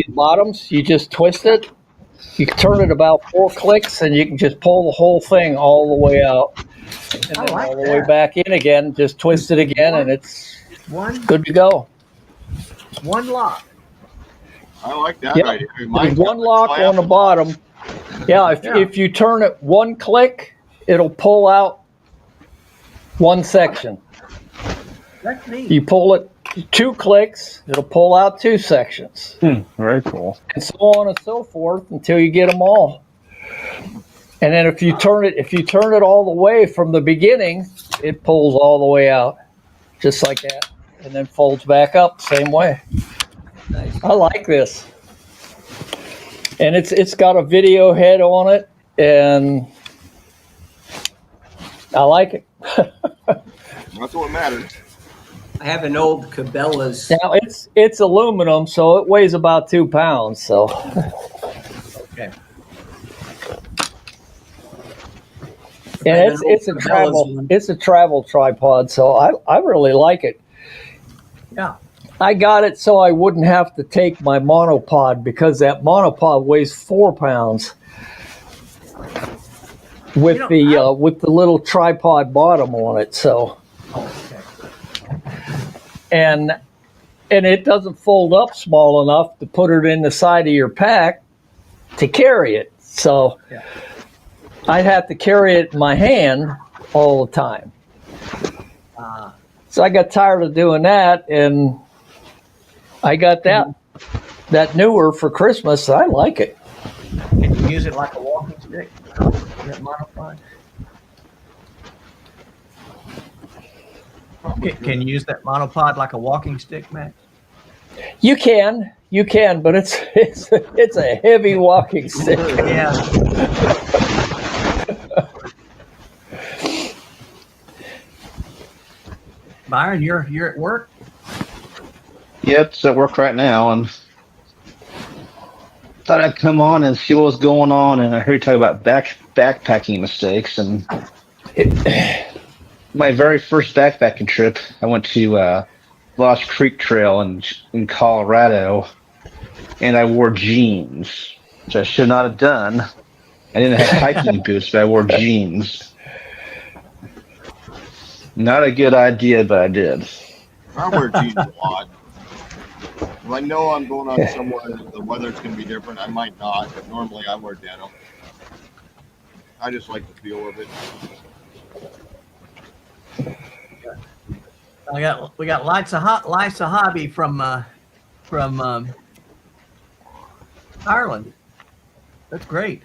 [SPEAKER 2] bottoms. You just twist it. You can turn it about 4 clicks, and you can just pull the whole thing all the way out, and
[SPEAKER 1] I
[SPEAKER 2] then
[SPEAKER 1] like
[SPEAKER 2] all the way
[SPEAKER 1] that.
[SPEAKER 2] back in again. Just twist it again, and it's
[SPEAKER 1] One
[SPEAKER 2] good to go.
[SPEAKER 1] lock.
[SPEAKER 4] I like that
[SPEAKER 2] Yep.
[SPEAKER 4] idea.
[SPEAKER 2] There's
[SPEAKER 4] Mine's
[SPEAKER 2] one
[SPEAKER 4] got the
[SPEAKER 2] lock
[SPEAKER 4] clamp.
[SPEAKER 2] on the bottom. Yeah,
[SPEAKER 1] Yeah.
[SPEAKER 2] if you turn it 1 click, it'll pull out 1 section.
[SPEAKER 1] That's neat.
[SPEAKER 2] You pull it 2 clicks, it'll pull out 2 sections,
[SPEAKER 5] Very cool.
[SPEAKER 2] and so on and so forth until you get them all. And then if you turn it all the way from the beginning, it pulls all the way out, just like that, and then folds back up same way.
[SPEAKER 3] Nice.
[SPEAKER 2] I like this, and it's got a video head on it, and I like it.
[SPEAKER 4] That's what matters.
[SPEAKER 3] I have an old Cabela's.
[SPEAKER 2] Now it's aluminum, so it weighs about 2 pounds. So
[SPEAKER 1] Okay.
[SPEAKER 2] and it's a travel tripod. So I really like it.
[SPEAKER 1] Yeah.
[SPEAKER 2] I got it so I wouldn't have to take my monopod because that monopod weighs 4 pounds with with the little tripod bottom on it. So
[SPEAKER 1] Oh, okay.
[SPEAKER 2] and it doesn't fold up small enough to put it in the side of your pack to carry it. So
[SPEAKER 1] Yeah.
[SPEAKER 2] I'd have to carry it in my hand all the time. So I got tired of doing that, and I got that newer for Christmas. I like it.
[SPEAKER 1] Can you use it like a walking stick? Is that modified? Can you use that monopod like a walking stick, Max?
[SPEAKER 2] You can, but it's a heavy walking stick.
[SPEAKER 1] Yeah. Byron, you're at work?
[SPEAKER 5] Yep, it's at work right now, and thought I'd come on and see what was going on. And I heard you talk about backpacking mistakes. And my very first backpacking trip, I went to Lost Creek Trail in Colorado, and I wore jeans, which I should not have done. I didn't have hiking boots, but I wore jeans. Not a good idea, but I did.
[SPEAKER 4] I wear jeans a lot. If I know I'm going on somewhere that the weather's going to be different, I might not, but normally I wear denim. I just like the feel of it.
[SPEAKER 1] We got Life's a Hobby from Ireland. That's great.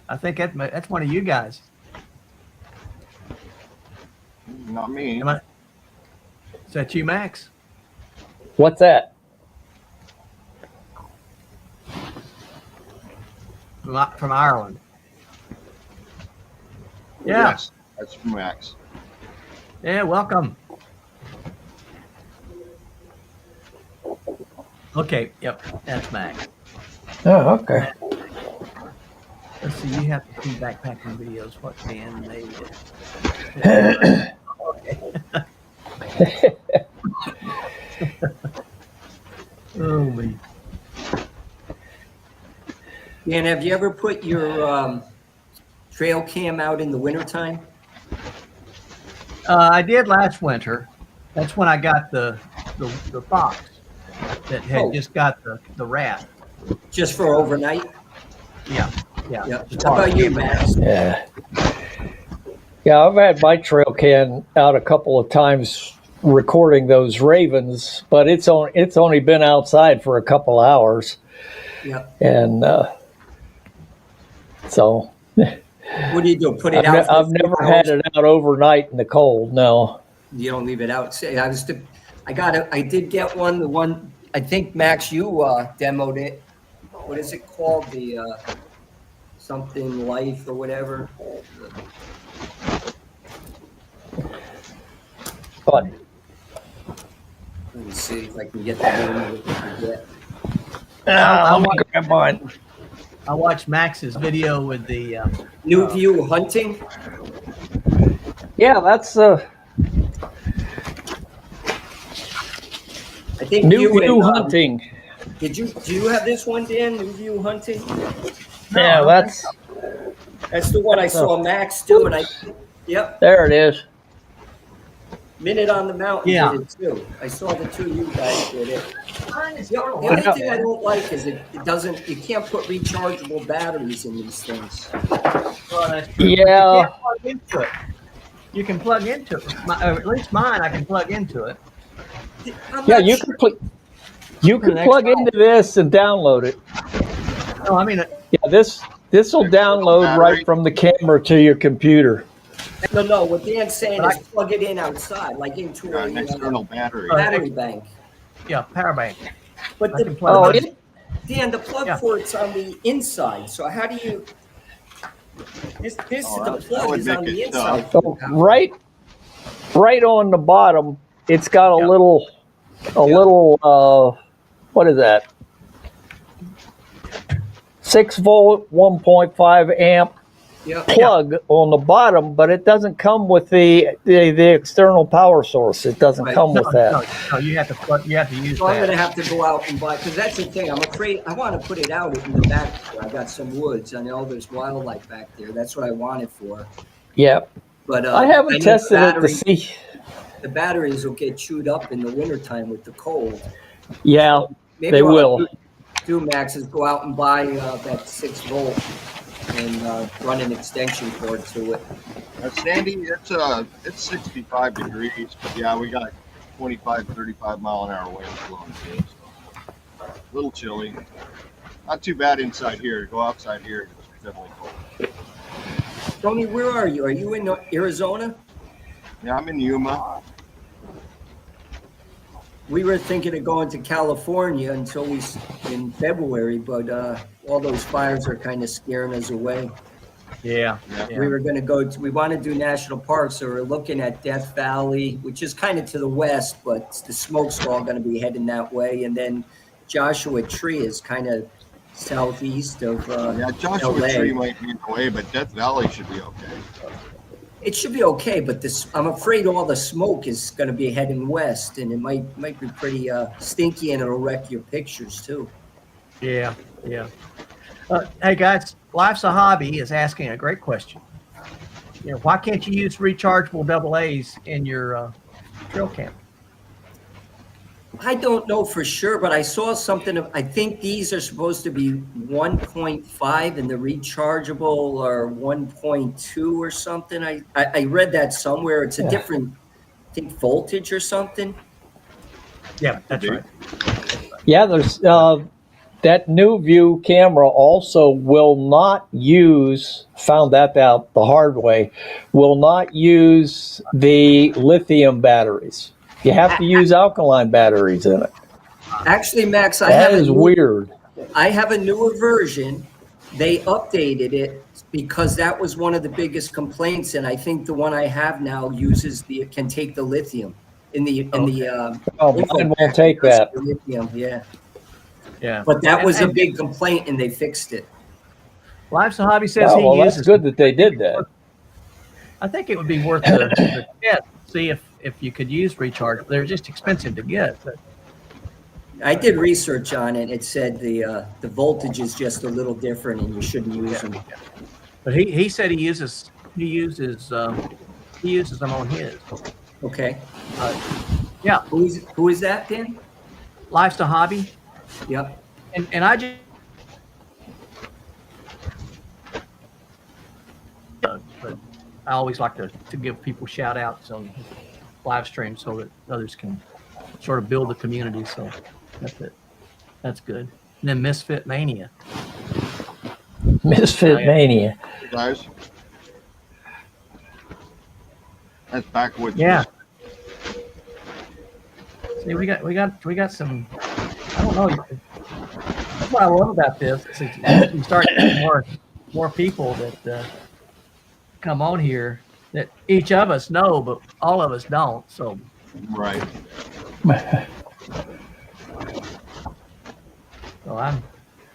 [SPEAKER 1] I think that's one of you guys.
[SPEAKER 4] Not me.
[SPEAKER 1] Is that you, Max?
[SPEAKER 2] What's that?
[SPEAKER 1] From Ireland. Yeah.
[SPEAKER 4] Yes, that's from Max.
[SPEAKER 1] Yeah, welcome. Okay, yep, that's Max.
[SPEAKER 2] Oh, okay.
[SPEAKER 1] Let's see, you have to see backpacking videos. What band made it? Oh, me.
[SPEAKER 3] Dan, have you ever put your trail cam out in the wintertime?
[SPEAKER 1] I did last winter. That's when I got the fox that had just got the rat.
[SPEAKER 3] Just for overnight?
[SPEAKER 1] Yeah.
[SPEAKER 3] Yeah. How about you, Max?
[SPEAKER 2] Yeah. Yeah, I've had my trail cam out a couple of times recording those ravens, but it's only been outside for a couple hours.
[SPEAKER 3] Yeah.
[SPEAKER 2] And so
[SPEAKER 3] What do you do? Put it out? for
[SPEAKER 2] I've never had it out overnight in the cold. No.
[SPEAKER 3] You don't leave it out. Say, I did get one. The one I think Max, you demoed it. What is it called? The something life or whatever.
[SPEAKER 2] But
[SPEAKER 3] Let me see if I can get the name of it. I forget.
[SPEAKER 2] I'll grab mine.
[SPEAKER 1] I watched Max's video with the
[SPEAKER 3] New View Hunting.
[SPEAKER 2] Yeah, that's
[SPEAKER 3] I think
[SPEAKER 2] New
[SPEAKER 3] you
[SPEAKER 2] View
[SPEAKER 3] and,
[SPEAKER 2] Hunting.
[SPEAKER 3] do you have this one, Dan? New View Hunting.
[SPEAKER 2] Yeah,
[SPEAKER 3] That's the one I saw Max do, and yep.
[SPEAKER 2] there it is.
[SPEAKER 3] Minute on the Mountain
[SPEAKER 1] Yeah.
[SPEAKER 3] did it too. I saw the two you guys did it. The only thing I don't like is you can't put rechargeable batteries in these things.
[SPEAKER 1] Well, that's true.
[SPEAKER 2] Yeah.
[SPEAKER 1] You can't plug into it. You can plug into it. Or at least mine, I can plug into it.
[SPEAKER 2] Yeah, you can plug into this and download it.
[SPEAKER 1] No, I mean,
[SPEAKER 2] Yeah, this will download right from the camera to your computer.
[SPEAKER 3] No. What Dan's saying is plug it in outside, like into
[SPEAKER 4] Got an external battery.
[SPEAKER 3] battery bank.
[SPEAKER 1] yeah, power bank.
[SPEAKER 3] But
[SPEAKER 1] I can plug it in.
[SPEAKER 3] Dan, the plug for it's on the inside. So how do you? This
[SPEAKER 4] Oh,
[SPEAKER 3] the
[SPEAKER 4] that
[SPEAKER 3] plug
[SPEAKER 4] would
[SPEAKER 3] is on
[SPEAKER 4] make
[SPEAKER 3] the
[SPEAKER 4] it
[SPEAKER 3] inside.
[SPEAKER 2] So right on the bottom, it's got a
[SPEAKER 1] Yeah.
[SPEAKER 2] little what is that? 6 volt, 1.5 amp
[SPEAKER 3] Yeah.
[SPEAKER 2] plug on the bottom, but it doesn't come with the external power source. It doesn't
[SPEAKER 3] Right.
[SPEAKER 2] come with that.
[SPEAKER 1] No, you have to plug. You have to use
[SPEAKER 3] So I'm
[SPEAKER 1] that.
[SPEAKER 3] gonna have to go out and buy, because that's the thing. I'm afraid I want to put it out in the back. I got some woods. I know there's wildlife back there. That's what I want it for.
[SPEAKER 2] Yeah,
[SPEAKER 3] But
[SPEAKER 2] I haven't
[SPEAKER 3] need
[SPEAKER 2] tested it to
[SPEAKER 3] battery-
[SPEAKER 2] see.
[SPEAKER 3] The batteries will get chewed up in the wintertime with the cold.
[SPEAKER 2] Yeah,
[SPEAKER 3] Maybe
[SPEAKER 2] they
[SPEAKER 3] what
[SPEAKER 2] will.
[SPEAKER 3] I'll do, Max, is go out and buy that 6 volt and run an extension cord to it.
[SPEAKER 4] Sandy, it's 65 degrees, but yeah, we got 25, 35 mile an hour winds blowing too. So a little chilly. Not too bad inside here. Go outside here, it's definitely cold.
[SPEAKER 3] Tony, where are you? Are you in Arizona?
[SPEAKER 4] Yeah, I'm in Yuma.
[SPEAKER 3] we were thinking of going to California until in February, but all those fires are kind of scaring us away.
[SPEAKER 1] Yeah.
[SPEAKER 3] We were going to we want to do national parks, so we're looking at Death Valley, which is kind of to the west, but the smoke's all going to be heading that way. And then Joshua Tree is kind of southeast of
[SPEAKER 4] Yeah, Joshua
[SPEAKER 3] LA.
[SPEAKER 4] Tree might be in the way, but Death Valley should be okay.
[SPEAKER 3] It should be okay, but I'm afraid all the smoke is going to be heading west, and it might be pretty stinky, and it'll wreck your pictures too.
[SPEAKER 1] Yeah. Hey guys, Life's a Hobby is asking a great question. Why can't you use rechargeable AA's in your trail cam?
[SPEAKER 3] I don't know for sure, but I saw something. I think these are supposed to be 1.5 and the rechargeable are 1.2 or something. I read that somewhere. It's a different, I think, voltage or something.
[SPEAKER 1] Yeah, that's right.
[SPEAKER 2] Yeah, there's that new view camera also will not use, found that out the hard way, will not use the lithium batteries. You have to use alkaline batteries in it.
[SPEAKER 3] Actually, Max,
[SPEAKER 2] That is weird.
[SPEAKER 3] I have a newer version. They updated it because that was one of the biggest complaints, and I think the one I have now can take the lithium in the
[SPEAKER 2] Oh, mine won't take that.
[SPEAKER 3] lithium, yeah.
[SPEAKER 1] Yeah.
[SPEAKER 3] But that was a big complaint, and they fixed it.
[SPEAKER 1] Life's a Hobby says
[SPEAKER 2] Oh,
[SPEAKER 1] he
[SPEAKER 2] well,
[SPEAKER 1] uses.
[SPEAKER 2] that's good that they did that.
[SPEAKER 1] I think it would be worth the test. See if you could use recharge. They're just expensive to get. But
[SPEAKER 3] I did research on it. It said the voltage is just a little different, and you shouldn't use them.
[SPEAKER 1] But he said he uses them on his.
[SPEAKER 3] Okay.
[SPEAKER 1] Yeah,
[SPEAKER 3] Who is that, Dan?
[SPEAKER 1] Life's a Hobby,
[SPEAKER 3] Yep.
[SPEAKER 1] and I just. But I always like to give people shout outs on live stream so that others can sort of build the community. So that's it. That's good. And then Misfit Mania.
[SPEAKER 2] Misfit Mania.
[SPEAKER 4] Hey, guys. That's backwoods.
[SPEAKER 1] Yeah. See, we got some. I don't know. That's what I love about this. Is you start getting more people that come on here that each of us know, but all of us don't. So
[SPEAKER 4] Right.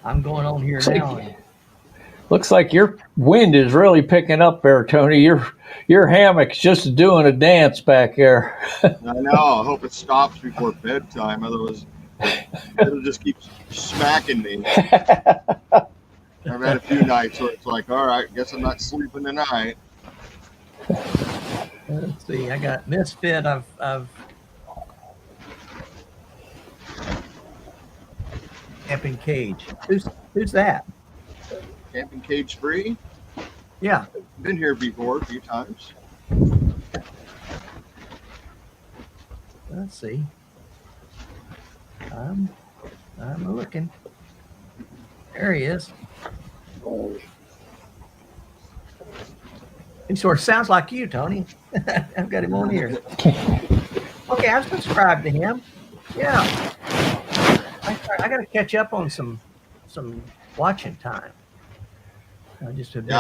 [SPEAKER 1] I'm going on here now. And,
[SPEAKER 2] Looks like your wind is really picking up there, Tony. Your hammock's just doing a dance back there.
[SPEAKER 4] I know. I hope it stops before bedtime. Otherwise, it'll just keep smacking me. I've had a few nights where it's like, all right, guess I'm not sleeping tonight.
[SPEAKER 1] let's see. I got Misfit. I've Camping Cage. Who's that?
[SPEAKER 4] Camping Cage Free.
[SPEAKER 1] Yeah.
[SPEAKER 4] Been here before a few times.
[SPEAKER 1] Let's see. I'm looking. There he is. He sort of sounds like you, Tony. I've got him on here. Okay, I've subscribed to him. Yeah. I got to catch up on some watching time.
[SPEAKER 4] I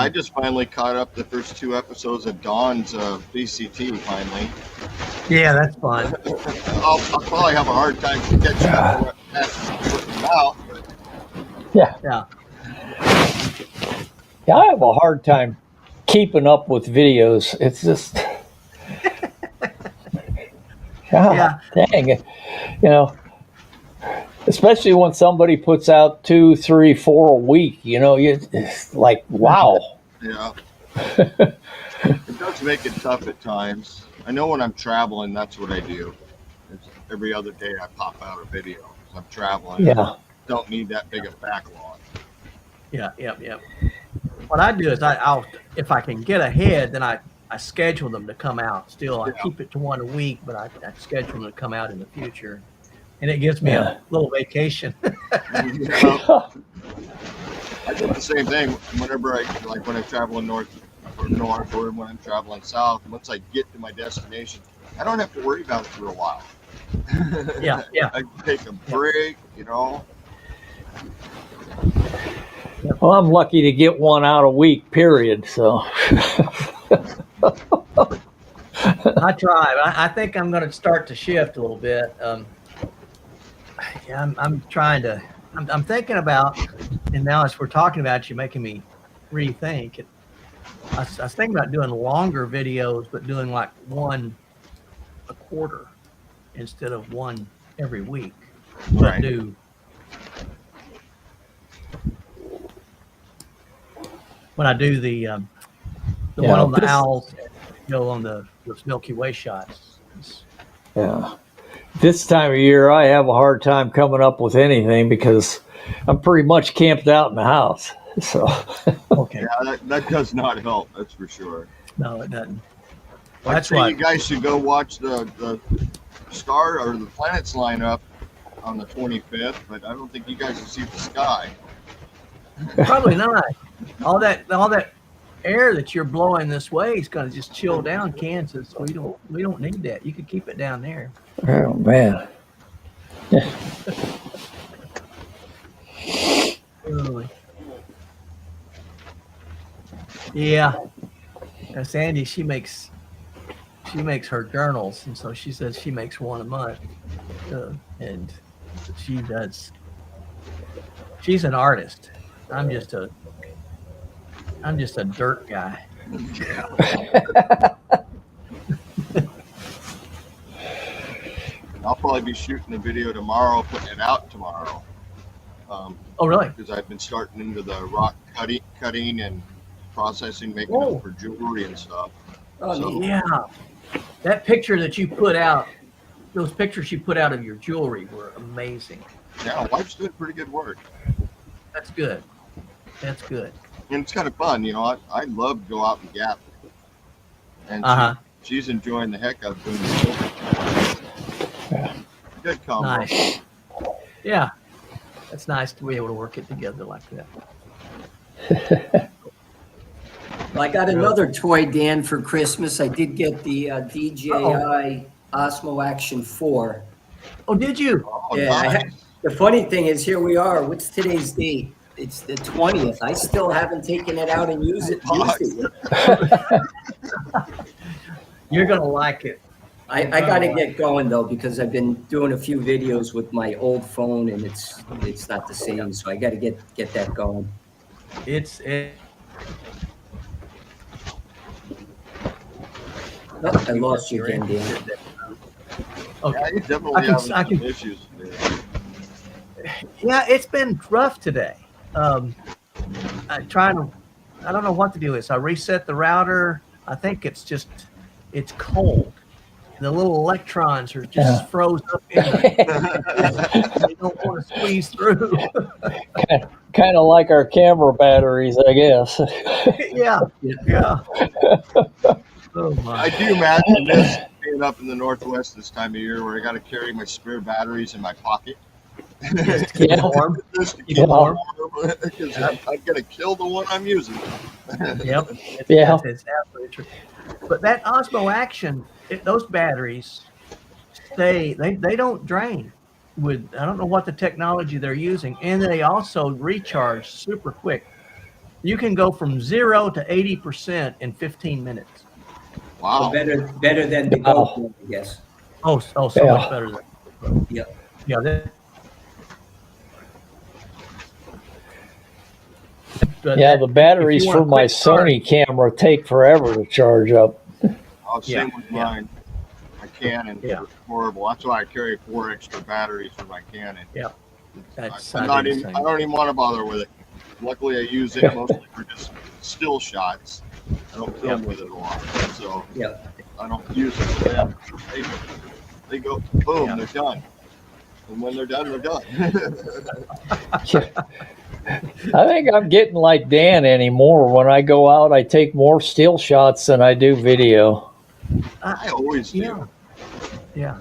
[SPEAKER 4] just finally caught up the first 2 episodes of Dawn's BCT finally.
[SPEAKER 1] Yeah, that's fun.
[SPEAKER 4] I'll probably have a hard time catching up putting them out. But
[SPEAKER 2] Yeah.
[SPEAKER 1] Yeah.
[SPEAKER 2] Yeah, I have a hard time keeping up with videos. It's just,
[SPEAKER 1] Yeah.
[SPEAKER 2] dang it, especially when somebody puts out 2, 3, 4 a week. It's like, wow.
[SPEAKER 4] yeah, it does make it tough at times. I know when I'm traveling, that's what I do. It's every other day I pop out a video because I'm traveling.
[SPEAKER 2] Yeah.
[SPEAKER 4] Don't need that big a backlog.
[SPEAKER 1] Yeah. What I do is I'll if I can get ahead, then I schedule them to come out. Still, I keep it to 1 a week, but I schedule them to come out in the future, and it gives me a little vacation.
[SPEAKER 4] I do the same thing whenever when I'm traveling north or when I'm traveling south. Once I get to my destination, I don't have to worry about it for a while.
[SPEAKER 1] Yeah, yeah.
[SPEAKER 4] I can take a break, you know.
[SPEAKER 2] Well, I'm lucky to get one out a week, period. So,
[SPEAKER 1] I try. I think I'm going to start to shift a little bit. Yeah, I'm trying to. I'm thinking about, and now as we're talking about, you making me rethink. I was thinking about doing longer videos, but doing like one a quarter instead of one every week. But
[SPEAKER 4] Right.
[SPEAKER 1] do when I do the
[SPEAKER 2] Yeah,
[SPEAKER 1] one on the
[SPEAKER 2] this-
[SPEAKER 1] owls, go on the Milky Way shots.
[SPEAKER 2] yeah. This time of year, I have a hard time coming up with anything because I'm pretty much camped out in the house. So,
[SPEAKER 1] Okay,
[SPEAKER 4] Yeah, that does not help. That's for sure.
[SPEAKER 1] no, it doesn't. Well,
[SPEAKER 4] I'd
[SPEAKER 1] that's
[SPEAKER 4] say
[SPEAKER 1] why.
[SPEAKER 4] you guys should go watch the star or the planets line up on the 25th, but I don't think you guys will see the sky.
[SPEAKER 1] Probably not. All that air that you're blowing this way is going to just chill down Kansas. We don't need that. You could keep it down there.
[SPEAKER 2] oh man.
[SPEAKER 1] Really. Yeah. Now, Sandy, she makes her journals, and so she says she makes one a month, and she does. She's an artist. I'm just a dirt guy.
[SPEAKER 4] I'll probably be shooting a video tomorrow, putting it out tomorrow.
[SPEAKER 1] Oh, really?
[SPEAKER 4] Because I've been starting into the rock cutting and processing, making
[SPEAKER 1] Whoa.
[SPEAKER 4] them for jewelry and stuff.
[SPEAKER 3] Oh,
[SPEAKER 4] So-
[SPEAKER 3] neat.
[SPEAKER 1] Yeah. That picture that you put out, those pictures you put out of your jewelry were amazing.
[SPEAKER 4] Yeah, my wife's doing pretty good work.
[SPEAKER 1] That's good. That's good.
[SPEAKER 4] And it's kind of fun, you know. I love to go out and gap. And
[SPEAKER 1] Uh-huh.
[SPEAKER 4] she's enjoying the heck out of doing the Good combo.
[SPEAKER 1] Nice. Yeah. That's nice to be able to work it together like that.
[SPEAKER 3] Well, I got another toy, Dan, for Christmas. I did get the DJI Osmo Action 4.
[SPEAKER 1] Oh, did you?
[SPEAKER 4] Oh,
[SPEAKER 3] Yeah, I
[SPEAKER 4] nice.
[SPEAKER 3] The funny thing is, here we are. What's today's date? It's the 20th. I still haven't taken it out and used it yet.
[SPEAKER 1] You're going to like it.
[SPEAKER 3] I got to get going though, because I've been doing a few videos with my old phone and it's not the same. So I got to get that going. Oh, I lost you again, Dan.
[SPEAKER 1] Okay.
[SPEAKER 4] Yeah, you definitely
[SPEAKER 1] I can-
[SPEAKER 4] having
[SPEAKER 1] I can-
[SPEAKER 4] some issues there.
[SPEAKER 1] Yeah, it's been rough today. I don't know what to do with this. I reset the router. I think it's cold. The little electrons are just froze up in it. They don't want to squeeze through.
[SPEAKER 2] Kind of like our camera batteries, I guess.
[SPEAKER 1] Yeah. Oh my.
[SPEAKER 4] I do imagine this being up in the Northwest this time of year where I got to carry my spare batteries in my pocket.
[SPEAKER 1] Just keep it warm.
[SPEAKER 4] Just to
[SPEAKER 1] Keep
[SPEAKER 4] keep
[SPEAKER 1] it warm.
[SPEAKER 4] because I'm going to kill the one I'm using.
[SPEAKER 1] Yep.
[SPEAKER 2] Yeah.
[SPEAKER 1] It's absolutely true. But that Osmo Action, those batteries they don't drain. I don't know what the technology they're using, and they also recharge super quick. You can go from 0 to 80% in 15 minutes.
[SPEAKER 3] So
[SPEAKER 4] Wow.
[SPEAKER 3] better than the GoPro, I guess.
[SPEAKER 1] So
[SPEAKER 2] Yeah.
[SPEAKER 1] much better than.
[SPEAKER 3] Yep.
[SPEAKER 1] Yeah.
[SPEAKER 2] The batteries
[SPEAKER 1] if you want
[SPEAKER 2] for
[SPEAKER 1] a
[SPEAKER 2] my
[SPEAKER 1] quick start-
[SPEAKER 2] Sony camera take forever to charge up.
[SPEAKER 4] Oh, same with
[SPEAKER 1] Yeah.
[SPEAKER 4] mine. My Canon.
[SPEAKER 1] Yeah.
[SPEAKER 4] It's horrible. That's why I carry 4 extra batteries for my Canon.
[SPEAKER 1] That's
[SPEAKER 4] I don't even want to bother with it. Luckily, I use it mostly for just still shots. I don't film with it a lot, so
[SPEAKER 3] Yep.
[SPEAKER 4] I don't use it for them. They go boom,
[SPEAKER 1] Yeah.
[SPEAKER 4] they're done. And when they're done, they're done.
[SPEAKER 2] I think I'm getting like Dan anymore. When I go out, I take more still shots than I do video.
[SPEAKER 4] I always do.
[SPEAKER 1] Yeah.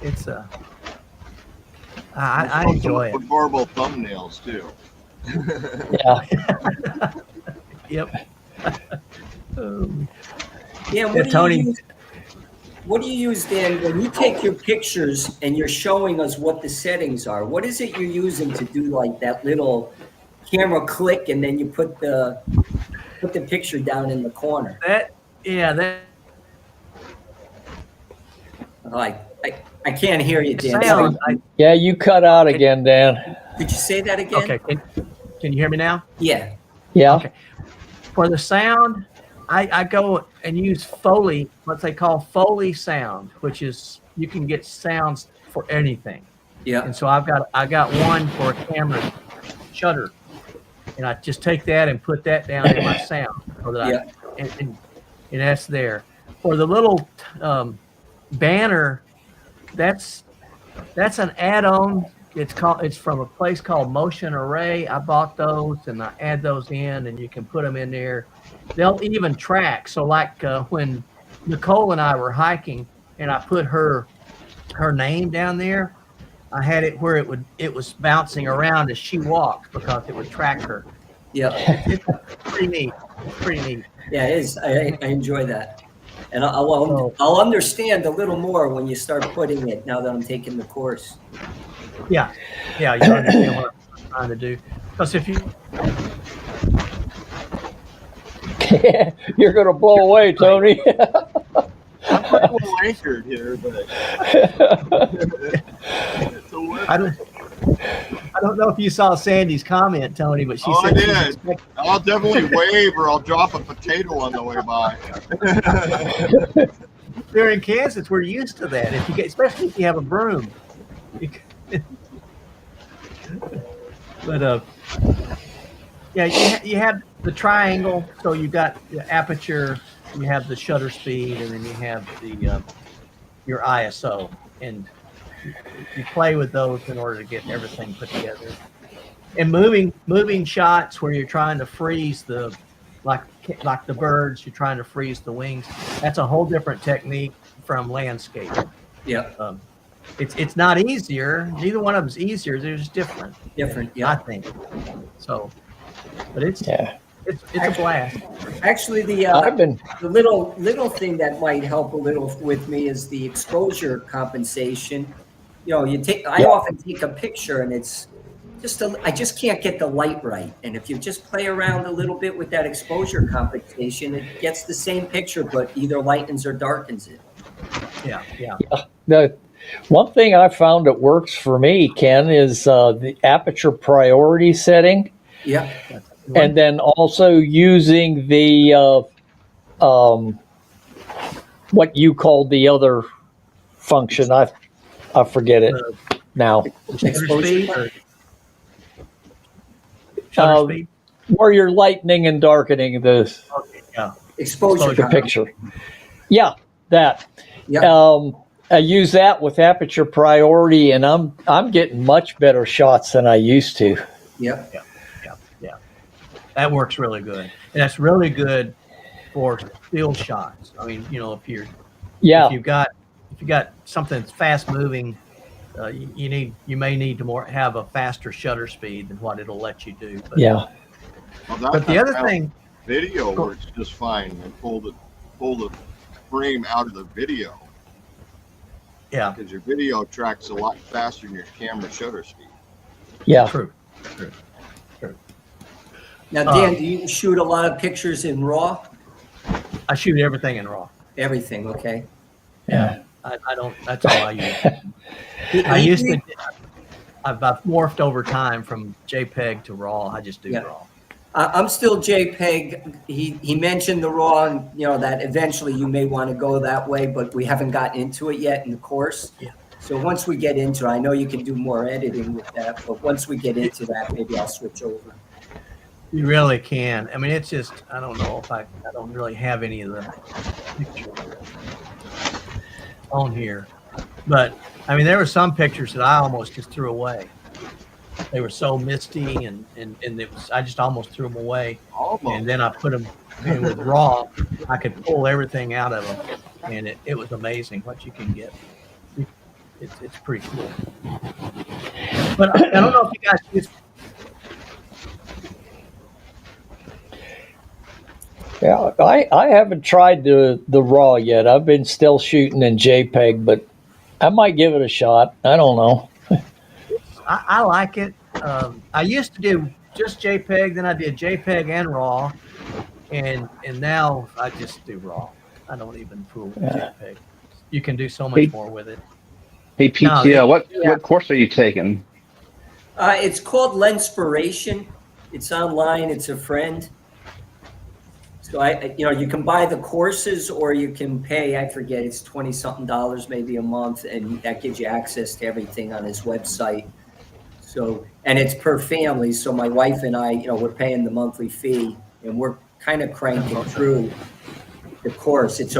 [SPEAKER 1] It's I enjoy it.
[SPEAKER 4] With horrible thumbnails too.
[SPEAKER 2] Yeah.
[SPEAKER 1] Yep.
[SPEAKER 3] Yeah,
[SPEAKER 1] Yeah, Tony-
[SPEAKER 3] what do you use, Dan, when you take your pictures and you're showing us what the settings are? What is it you're using to do like that little camera click and then you put the picture down in the corner?
[SPEAKER 1] That
[SPEAKER 3] I can't hear you, Dan.
[SPEAKER 1] sound.
[SPEAKER 2] Yeah, you cut out again, Dan.
[SPEAKER 3] Could you say that again?
[SPEAKER 1] Okay, can you hear me now?
[SPEAKER 3] Yeah.
[SPEAKER 2] Yeah.
[SPEAKER 1] Okay. For the sound, I go and use Foley, what they call Foley sound, which is you can get sounds for anything.
[SPEAKER 3] Yeah.
[SPEAKER 1] And so I got one for a camera shutter, and I just take that and put that down in my sound, so that
[SPEAKER 3] Yeah.
[SPEAKER 1] and that's there. For the little banner, that's an add-on. It's from a place called Motion Array. I bought those and I add those in, and you can put them in there. They'll even track. So like when Nicole and I were hiking, and I put her name down there, I had it where it was bouncing around as she walked because it would track her.
[SPEAKER 3] Yeah.
[SPEAKER 1] It's pretty neat. It's pretty neat.
[SPEAKER 3] Yeah, it is. I enjoy that. And I'll understand a little more when you start putting it now that I'm taking the course.
[SPEAKER 1] Yeah, you understand what I'm trying to do. Because if you
[SPEAKER 2] You're going to blow away, Tony.
[SPEAKER 4] I'm pretty well anchored here, but it's a work.
[SPEAKER 1] I don't know if you saw Sandy's comment, Tony, but she
[SPEAKER 4] Oh, I
[SPEAKER 1] said she's
[SPEAKER 4] did.
[SPEAKER 1] expecting-
[SPEAKER 4] I'll definitely wave or I'll drop a potato on the way by.
[SPEAKER 1] Here in Kansas, we're used to that. If you get, especially if you have a broom. But yeah, you have the triangle, so you got the aperture, you have the shutter speed, and then you have the your ISO, and you play with those in order to get everything put together. And moving shots where you're trying to freeze like the birds, you're trying to freeze the wings. That's a whole different technique from landscape.
[SPEAKER 3] Yeah.
[SPEAKER 1] It's not easier. Neither one of them's easier. They're just different.
[SPEAKER 3] Different.
[SPEAKER 1] I
[SPEAKER 3] Yeah.
[SPEAKER 1] think. So, but it's
[SPEAKER 2] Yeah.
[SPEAKER 1] it's a blast.
[SPEAKER 3] Actually,
[SPEAKER 2] I've been.
[SPEAKER 3] the little thing that might help a little with me is the exposure compensation. You know, I often take a picture and it's I just can't get the light right. And if you just play around a little bit with that exposure compensation, it gets the same picture, but either lightens or darkens it.
[SPEAKER 1] Yeah.
[SPEAKER 2] The one thing I found that works for me, Ken, is the aperture priority setting,
[SPEAKER 3] Yeah.
[SPEAKER 2] and then also using the what you called the other function. I forget it now.
[SPEAKER 1] Shutter speed. Shutter
[SPEAKER 2] Uh,
[SPEAKER 1] speed.
[SPEAKER 2] Where you're lightening and darkening the
[SPEAKER 1] Okay, yeah.
[SPEAKER 3] Exposure.
[SPEAKER 2] the picture. Yeah, that.
[SPEAKER 3] Yeah.
[SPEAKER 2] I use that with aperture priority, and I'm getting much better shots than I used to.
[SPEAKER 3] Yeah.
[SPEAKER 1] That works really good, and that's really good for still shots. I mean, if
[SPEAKER 2] Yeah,
[SPEAKER 1] you've got something that's fast moving, you may need to have a faster shutter speed than what it'll let you do. But,
[SPEAKER 2] yeah.
[SPEAKER 4] Well,
[SPEAKER 1] But the other thing,
[SPEAKER 4] video works just fine and pull the frame out of the video
[SPEAKER 1] yeah,
[SPEAKER 4] because your video tracks a lot faster than your camera shutter speed.
[SPEAKER 2] Yeah.
[SPEAKER 1] true.
[SPEAKER 3] Now, Dan, do you shoot a lot of pictures in RAW?
[SPEAKER 1] I shoot everything in RAW.
[SPEAKER 3] Everything, okay.
[SPEAKER 2] Yeah.
[SPEAKER 1] I don't. That's all I use. I used to. I've morphed over time from JPEG to RAW. I just do
[SPEAKER 3] Yeah.
[SPEAKER 1] RAW.
[SPEAKER 3] I'm still JPEG. He mentioned the RAW, and that eventually you may want to go that way, but we haven't gotten into it yet in the course.
[SPEAKER 1] Yeah.
[SPEAKER 3] So once we get into it, I know you can do more editing with that, but once we get into that, maybe I'll switch over.
[SPEAKER 1] You really can. I mean, it's just I don't know if I don't really have any of the pictures on here, but I mean, there were some pictures that I almost just threw away. They were so misty, and I just almost threw them away.
[SPEAKER 4] Almost.
[SPEAKER 1] And then I put them in with RAW. I could pull everything out of them, and it was amazing what you can get. It's pretty cool. But I don't know if you guys use.
[SPEAKER 2] Yeah, I haven't tried the raw yet. I've been still shooting in JPEG, but I might give it a shot. I don't know.
[SPEAKER 1] I like it. I used to do just JPEG, then I did JPEG and RAW, and now I just do RAW. I don't even fool with JPEG. You can do so much more with it.
[SPEAKER 5] Hey, PTO,
[SPEAKER 1] yeah.
[SPEAKER 5] what course are you taking?
[SPEAKER 3] It's called Lenspiration. It's online. It's a friend. So you can buy the courses or you can pay. I forget. It's $20-something maybe a month, and that gives you access to everything on his website. So, and it's per family. So my wife and I, we're paying the monthly fee, and we're kind of cranking through the course. It's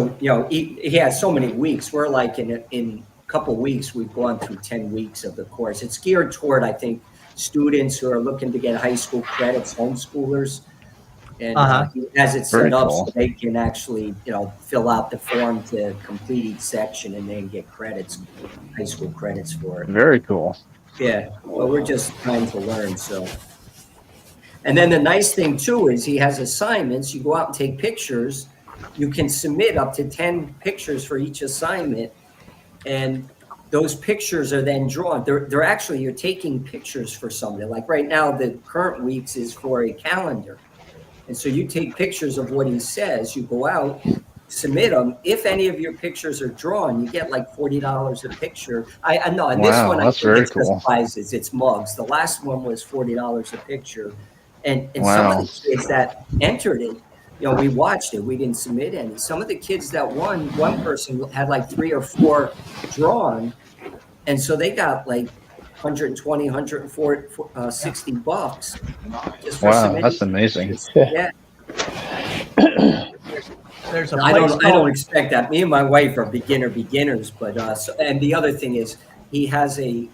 [SPEAKER 3] he has so many weeks. We're like in a couple weeks, we've gone through 10 weeks of the course. It's geared toward, I think, students who are looking to get high school credits, homeschoolers. And he has it set up so they can actually, fill out the form to complete each section and then get credits, high school credits for it.
[SPEAKER 5] Very cool.
[SPEAKER 3] Yeah, well, we're just trying to learn, so. And then the nice thing too is he has assignments. You go out and take pictures. You can submit up to 10 pictures for each assignment, and those pictures are then drawn. They're actually, you're taking pictures for somebody. Like right now, the current weeks is for a calendar. And so you take pictures of what he says, you go out, submit them. If any of your pictures are drawn, you get like $40 a picture. I know, and this one,
[SPEAKER 5] that's very cool.
[SPEAKER 3] Prizes, it's mugs. The last one was $40 a picture. And some of the kids that entered it, we watched it. We didn't submit any. Some of the kids that won, one person had like 3 or 4 drawn. And so they got like 120, 140, 60 bucks. Just for submitting.
[SPEAKER 5] That's amazing.
[SPEAKER 3] Yeah.
[SPEAKER 1] There's a
[SPEAKER 3] I don't expect that. Me and my wife are beginners, but and the other thing is he has a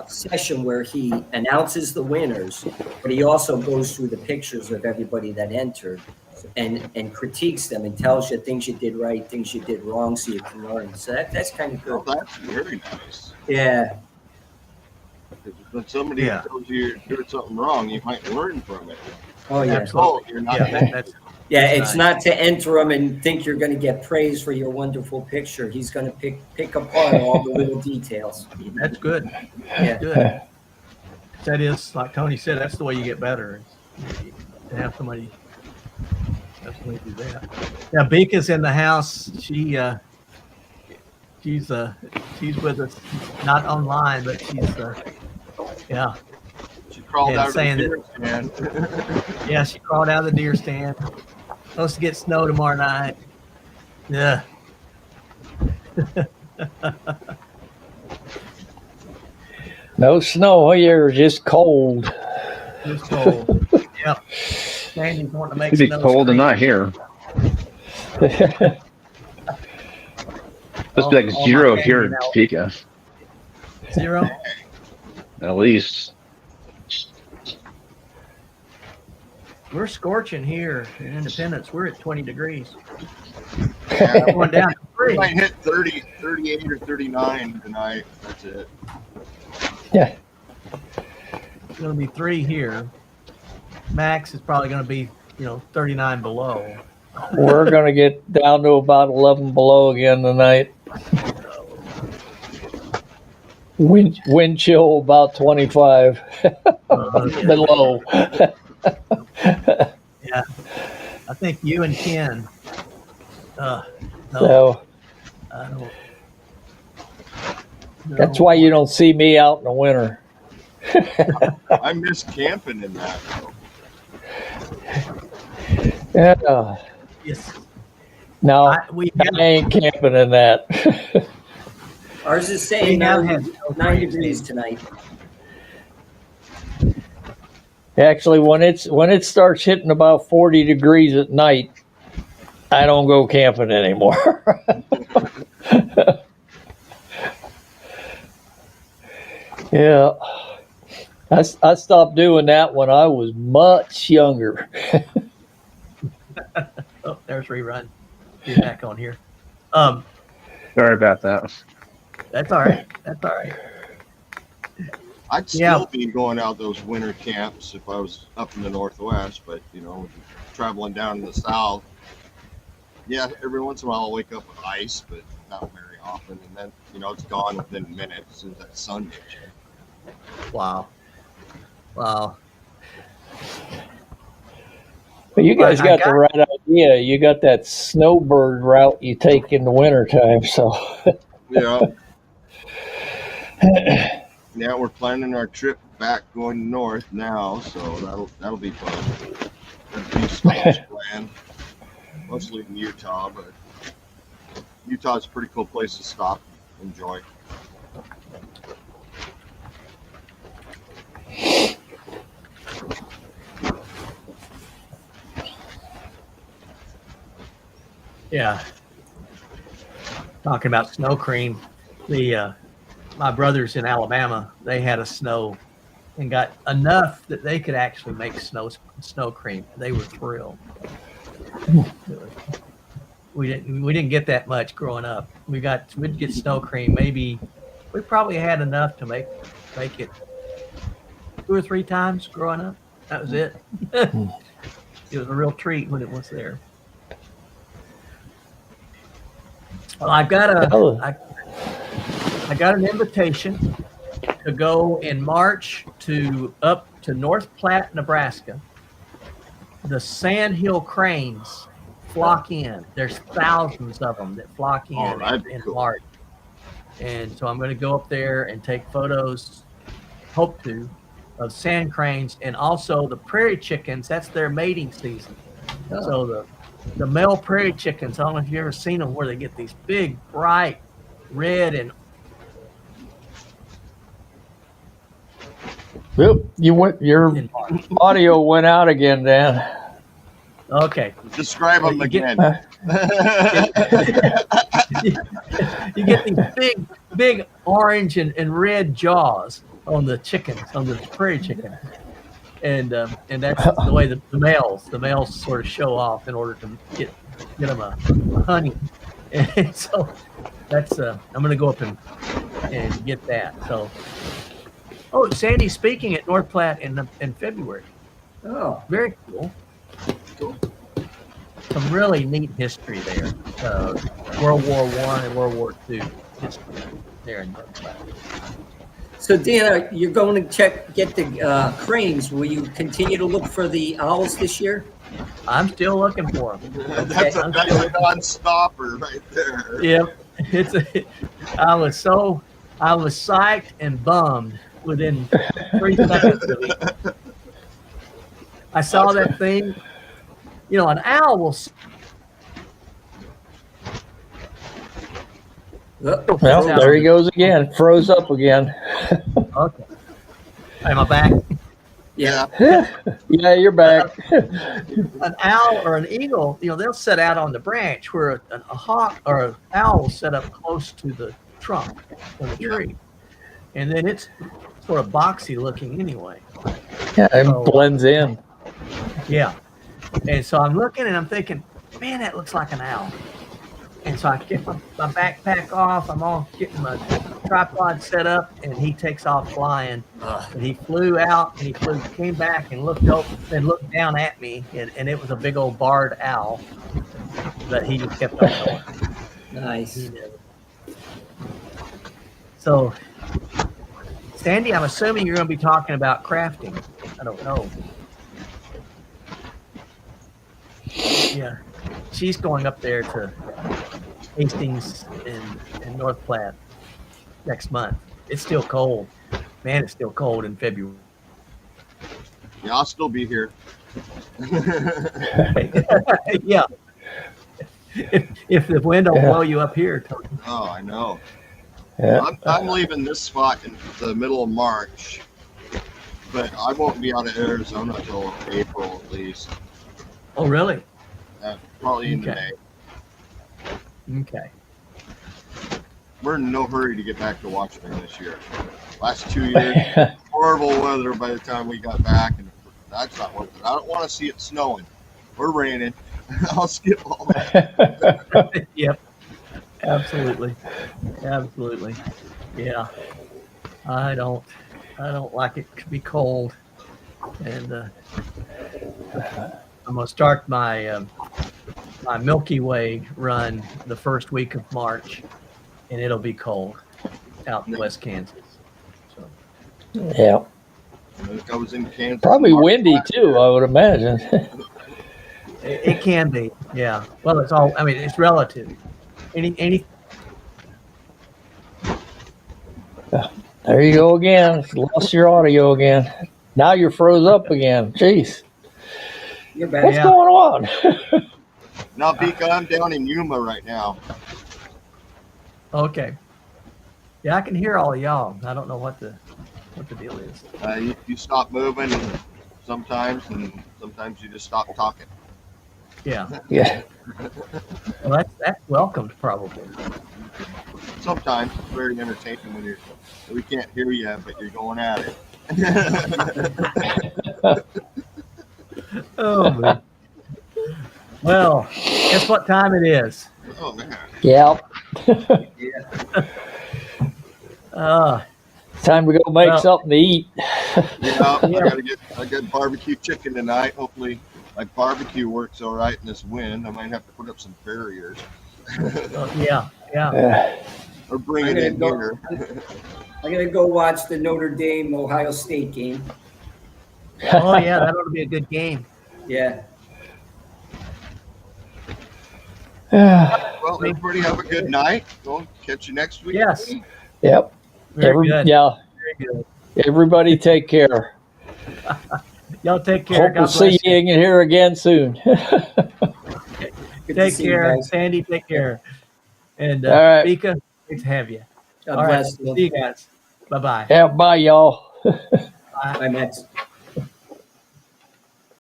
[SPEAKER 3] session where he announces the winners, but he also goes through the pictures of everybody that entered and critiques them and tells you things you did right, things you did wrong, so you can learn. So that's kind of good.
[SPEAKER 4] Oh, that's very nice.
[SPEAKER 3] Yeah.
[SPEAKER 4] When somebody tells you you're doing something wrong, you might learn from it.
[SPEAKER 3] Oh yeah.
[SPEAKER 1] Absolutely.
[SPEAKER 4] You're not.
[SPEAKER 3] It's not to enter them and think you're going to get praise for your wonderful picture. He's going to pick apart all the little details.
[SPEAKER 1] That's good.
[SPEAKER 3] Yeah.
[SPEAKER 1] Good. That is, like Tony said, that's the way you get better. To have somebody do that. Yeah, Bika's in the house. She's with us, not online, but she's
[SPEAKER 4] She crawled out of the
[SPEAKER 1] saying
[SPEAKER 4] deer stand.
[SPEAKER 1] yeah, she crawled out of the deer stand. Supposed to get snow tomorrow night. Yeah.
[SPEAKER 2] No snow here, just cold.
[SPEAKER 1] It's cold. Yep. Sandy's wanting to make
[SPEAKER 5] It'd be
[SPEAKER 1] snow
[SPEAKER 5] cold and
[SPEAKER 1] screen.
[SPEAKER 5] not here. Supposed to be like
[SPEAKER 1] All
[SPEAKER 5] 0
[SPEAKER 1] my
[SPEAKER 5] here in
[SPEAKER 1] family now.
[SPEAKER 5] Topeka,
[SPEAKER 1] 0.
[SPEAKER 5] at least.
[SPEAKER 1] We're scorching here in Independence. We're at 20 degrees.
[SPEAKER 4] Yeah,
[SPEAKER 1] Going down to
[SPEAKER 4] we
[SPEAKER 1] 3.
[SPEAKER 4] might hit 30, 38 or 39 tonight. That's it.
[SPEAKER 2] Yeah.
[SPEAKER 1] It's going to be 3 here. Max is probably going to be, 39 below.
[SPEAKER 2] We're going to get down to about 11 below again tonight. Wind chill about 25 below.
[SPEAKER 1] Yeah. I think you and Ken. No,
[SPEAKER 2] So
[SPEAKER 1] I don't.
[SPEAKER 2] that's why you don't see me out in the winter.
[SPEAKER 4] I miss camping in that.
[SPEAKER 2] Yeah.
[SPEAKER 1] Yes.
[SPEAKER 2] No,
[SPEAKER 1] We
[SPEAKER 2] I ain't camping in that.
[SPEAKER 3] Ours is saying
[SPEAKER 1] We have
[SPEAKER 3] 9
[SPEAKER 1] had
[SPEAKER 3] degrees tonight.
[SPEAKER 2] Actually, when it starts hitting about 40 degrees at night, I don't go camping anymore. Yeah. I stopped doing that when I was much younger.
[SPEAKER 1] Oh, there's rerun. You're back on here.
[SPEAKER 5] Sorry about that.
[SPEAKER 1] That's all right. That's all right.
[SPEAKER 4] I'd
[SPEAKER 1] Yeah.
[SPEAKER 4] still be going out those winter camps if I was up in the Northwest, but traveling down in the South, yeah, every once in a while I'll wake up with ice, but not very often. And then, it's gone within minutes as soon as that sun hits you.
[SPEAKER 1] Wow. Wow.
[SPEAKER 2] But you guys
[SPEAKER 1] I
[SPEAKER 2] got the right idea. You got that snowbird route you take in the wintertime. So,
[SPEAKER 4] Yeah. Yeah, we're planning our trip back going north now, so that'll be fun. Got beach stops planned, mostly in Utah, but Utah's a pretty cool place to stop and enjoy.
[SPEAKER 1] Yeah. Talking about snow cream, my brothers in Alabama, they had a snow and got enough that they could actually make snow cream. They were thrilled. We didn't get that much growing up. We'd get snow cream. Maybe we probably had enough to make it 2 or 3 times growing up. That was it. It was a real treat when it was there. Well, I got an invitation to go in March up to North Platte, Nebraska. The Sandhill cranes flock in. There's thousands of them that flock in in
[SPEAKER 4] cool.
[SPEAKER 1] March. And so I'm going to go up there and take photos, of sand cranes, and also the prairie chickens. That's their mating season. So the male prairie chickens, I don't know if you've ever seen them, where they get these big, bright red and
[SPEAKER 2] Yep, your
[SPEAKER 1] in March.
[SPEAKER 2] audio went out again, Dan.
[SPEAKER 1] Okay.
[SPEAKER 4] Describe them
[SPEAKER 1] You get-
[SPEAKER 4] again.
[SPEAKER 1] You get these big orange and red jaws on the chickens, on the prairie chicken. And that's the way the males sort of show off in order to get them a honey. And so that's I'm going to go up and get that. So, Sandy's speaking at North Platte in February.
[SPEAKER 3] Oh,
[SPEAKER 1] Very cool. Some really neat history there. World War I and World War II history there in North Platte.
[SPEAKER 3] so Dan, you're going to get the cranes. Will you continue to look for the owls this year?
[SPEAKER 1] I'm still looking for them.
[SPEAKER 4] That's a non-stopper right there.
[SPEAKER 1] Yep. I was psyched and bummed within 3 seconds of it. I saw that thing. An owl will.
[SPEAKER 3] Oh,
[SPEAKER 2] Well, there he goes again. Froze up again.
[SPEAKER 1] Okay. Am I back?
[SPEAKER 3] yeah.
[SPEAKER 2] Yeah, you're back.
[SPEAKER 1] An owl or an eagle, they'll set out on the branch, where a hawk or an owl will set up close to the trunk of the tree. And then it's sort of boxy looking anyway.
[SPEAKER 2] Yeah, it blends in.
[SPEAKER 1] Yeah. And so I'm looking and I'm thinking, man, that looks like an owl. And so I get my backpack off. I'm all getting my tripod set up, and he takes off flying. And he flew out, and came back and looked up and looked down at me, and it was a big old barred owl. But he just kept on going.
[SPEAKER 3] Nice.
[SPEAKER 1] So, Sandy, I'm assuming you're going to be talking about crafting. I don't know. Yeah, she's going up there to Hastings in North Platte next month. It's still cold. Man, it's still cold in February.
[SPEAKER 4] Yeah, I'll still be here.
[SPEAKER 1] Yeah. If the wind don't blow you up here, Tony.
[SPEAKER 4] Oh, I know.
[SPEAKER 2] Yeah.
[SPEAKER 4] I'm leaving this spot in the middle of March, but I won't be out of Arizona until April at least.
[SPEAKER 1] Oh, really?
[SPEAKER 4] Probably into
[SPEAKER 1] Okay.
[SPEAKER 4] May.
[SPEAKER 1] Okay.
[SPEAKER 4] We're in no hurry to get back to Washington this year. Last 2 years, horrible weather by the time we got back, and that's not worth it. I don't want to see it snowing or raining. I'll skip all that.
[SPEAKER 1] Yep. Absolutely. Yeah. I don't. I don't like it to be cold. And I'm gonna start my my Milky Way run the first week of March, and it'll be cold out in West Kansas. So
[SPEAKER 2] Yeah.
[SPEAKER 4] I was in Kansas.
[SPEAKER 2] Probably
[SPEAKER 4] in March
[SPEAKER 2] windy
[SPEAKER 4] last
[SPEAKER 2] too,
[SPEAKER 4] year.
[SPEAKER 2] I would imagine.
[SPEAKER 1] it can be, yeah. Well, it's all. I mean, it's relative. Any.
[SPEAKER 2] There you go again. Lost your audio again. Now you're froze up again. Jeez.
[SPEAKER 3] You're back.
[SPEAKER 2] What's
[SPEAKER 1] Yeah.
[SPEAKER 2] going on?
[SPEAKER 4] Now, Pika, I'm down in Yuma right now.
[SPEAKER 1] Okay. Yeah, I can hear all of y'all. I don't know what the deal is.
[SPEAKER 4] You stop moving sometimes, and sometimes you just stop talking.
[SPEAKER 1] Yeah.
[SPEAKER 2] Yeah.
[SPEAKER 1] Well, that's welcomed probably.
[SPEAKER 4] Sometimes it's very entertaining when we can't hear you, but you're going at it.
[SPEAKER 1] Oh man. Well, guess what time it is?
[SPEAKER 4] Oh man.
[SPEAKER 2] Yeah. Time to go make
[SPEAKER 1] Well-
[SPEAKER 2] something to eat.
[SPEAKER 4] Yeah, I got barbecue chicken tonight. Hopefully, my barbecue works all right in this wind. I might have to put up some barriers
[SPEAKER 1] Yeah.
[SPEAKER 4] or bring it in here.
[SPEAKER 3] I'm gonna go watch the Notre Dame Ohio State game.
[SPEAKER 1] Oh yeah, that ought to be a good game.
[SPEAKER 3] Yeah.
[SPEAKER 4] Well, everybody have a good night. We'll catch you next week.
[SPEAKER 1] Yes.
[SPEAKER 2] Yep.
[SPEAKER 1] Very good.
[SPEAKER 2] Yeah.
[SPEAKER 1] Very good.
[SPEAKER 2] Everybody take care.
[SPEAKER 1] Y'all take care.
[SPEAKER 2] Hope we'll
[SPEAKER 1] God
[SPEAKER 2] see
[SPEAKER 1] bless
[SPEAKER 2] you
[SPEAKER 1] you.
[SPEAKER 2] here again soon.
[SPEAKER 3] Good to
[SPEAKER 1] Take
[SPEAKER 3] see you
[SPEAKER 1] care.
[SPEAKER 3] guys.
[SPEAKER 1] Sandy, take care. And
[SPEAKER 2] All right.
[SPEAKER 1] Mika, great to have you.
[SPEAKER 3] God
[SPEAKER 1] All right.
[SPEAKER 3] bless.
[SPEAKER 1] See you guys. Bye-bye.
[SPEAKER 2] Yeah, bye, y'all.
[SPEAKER 3] Bye, Max.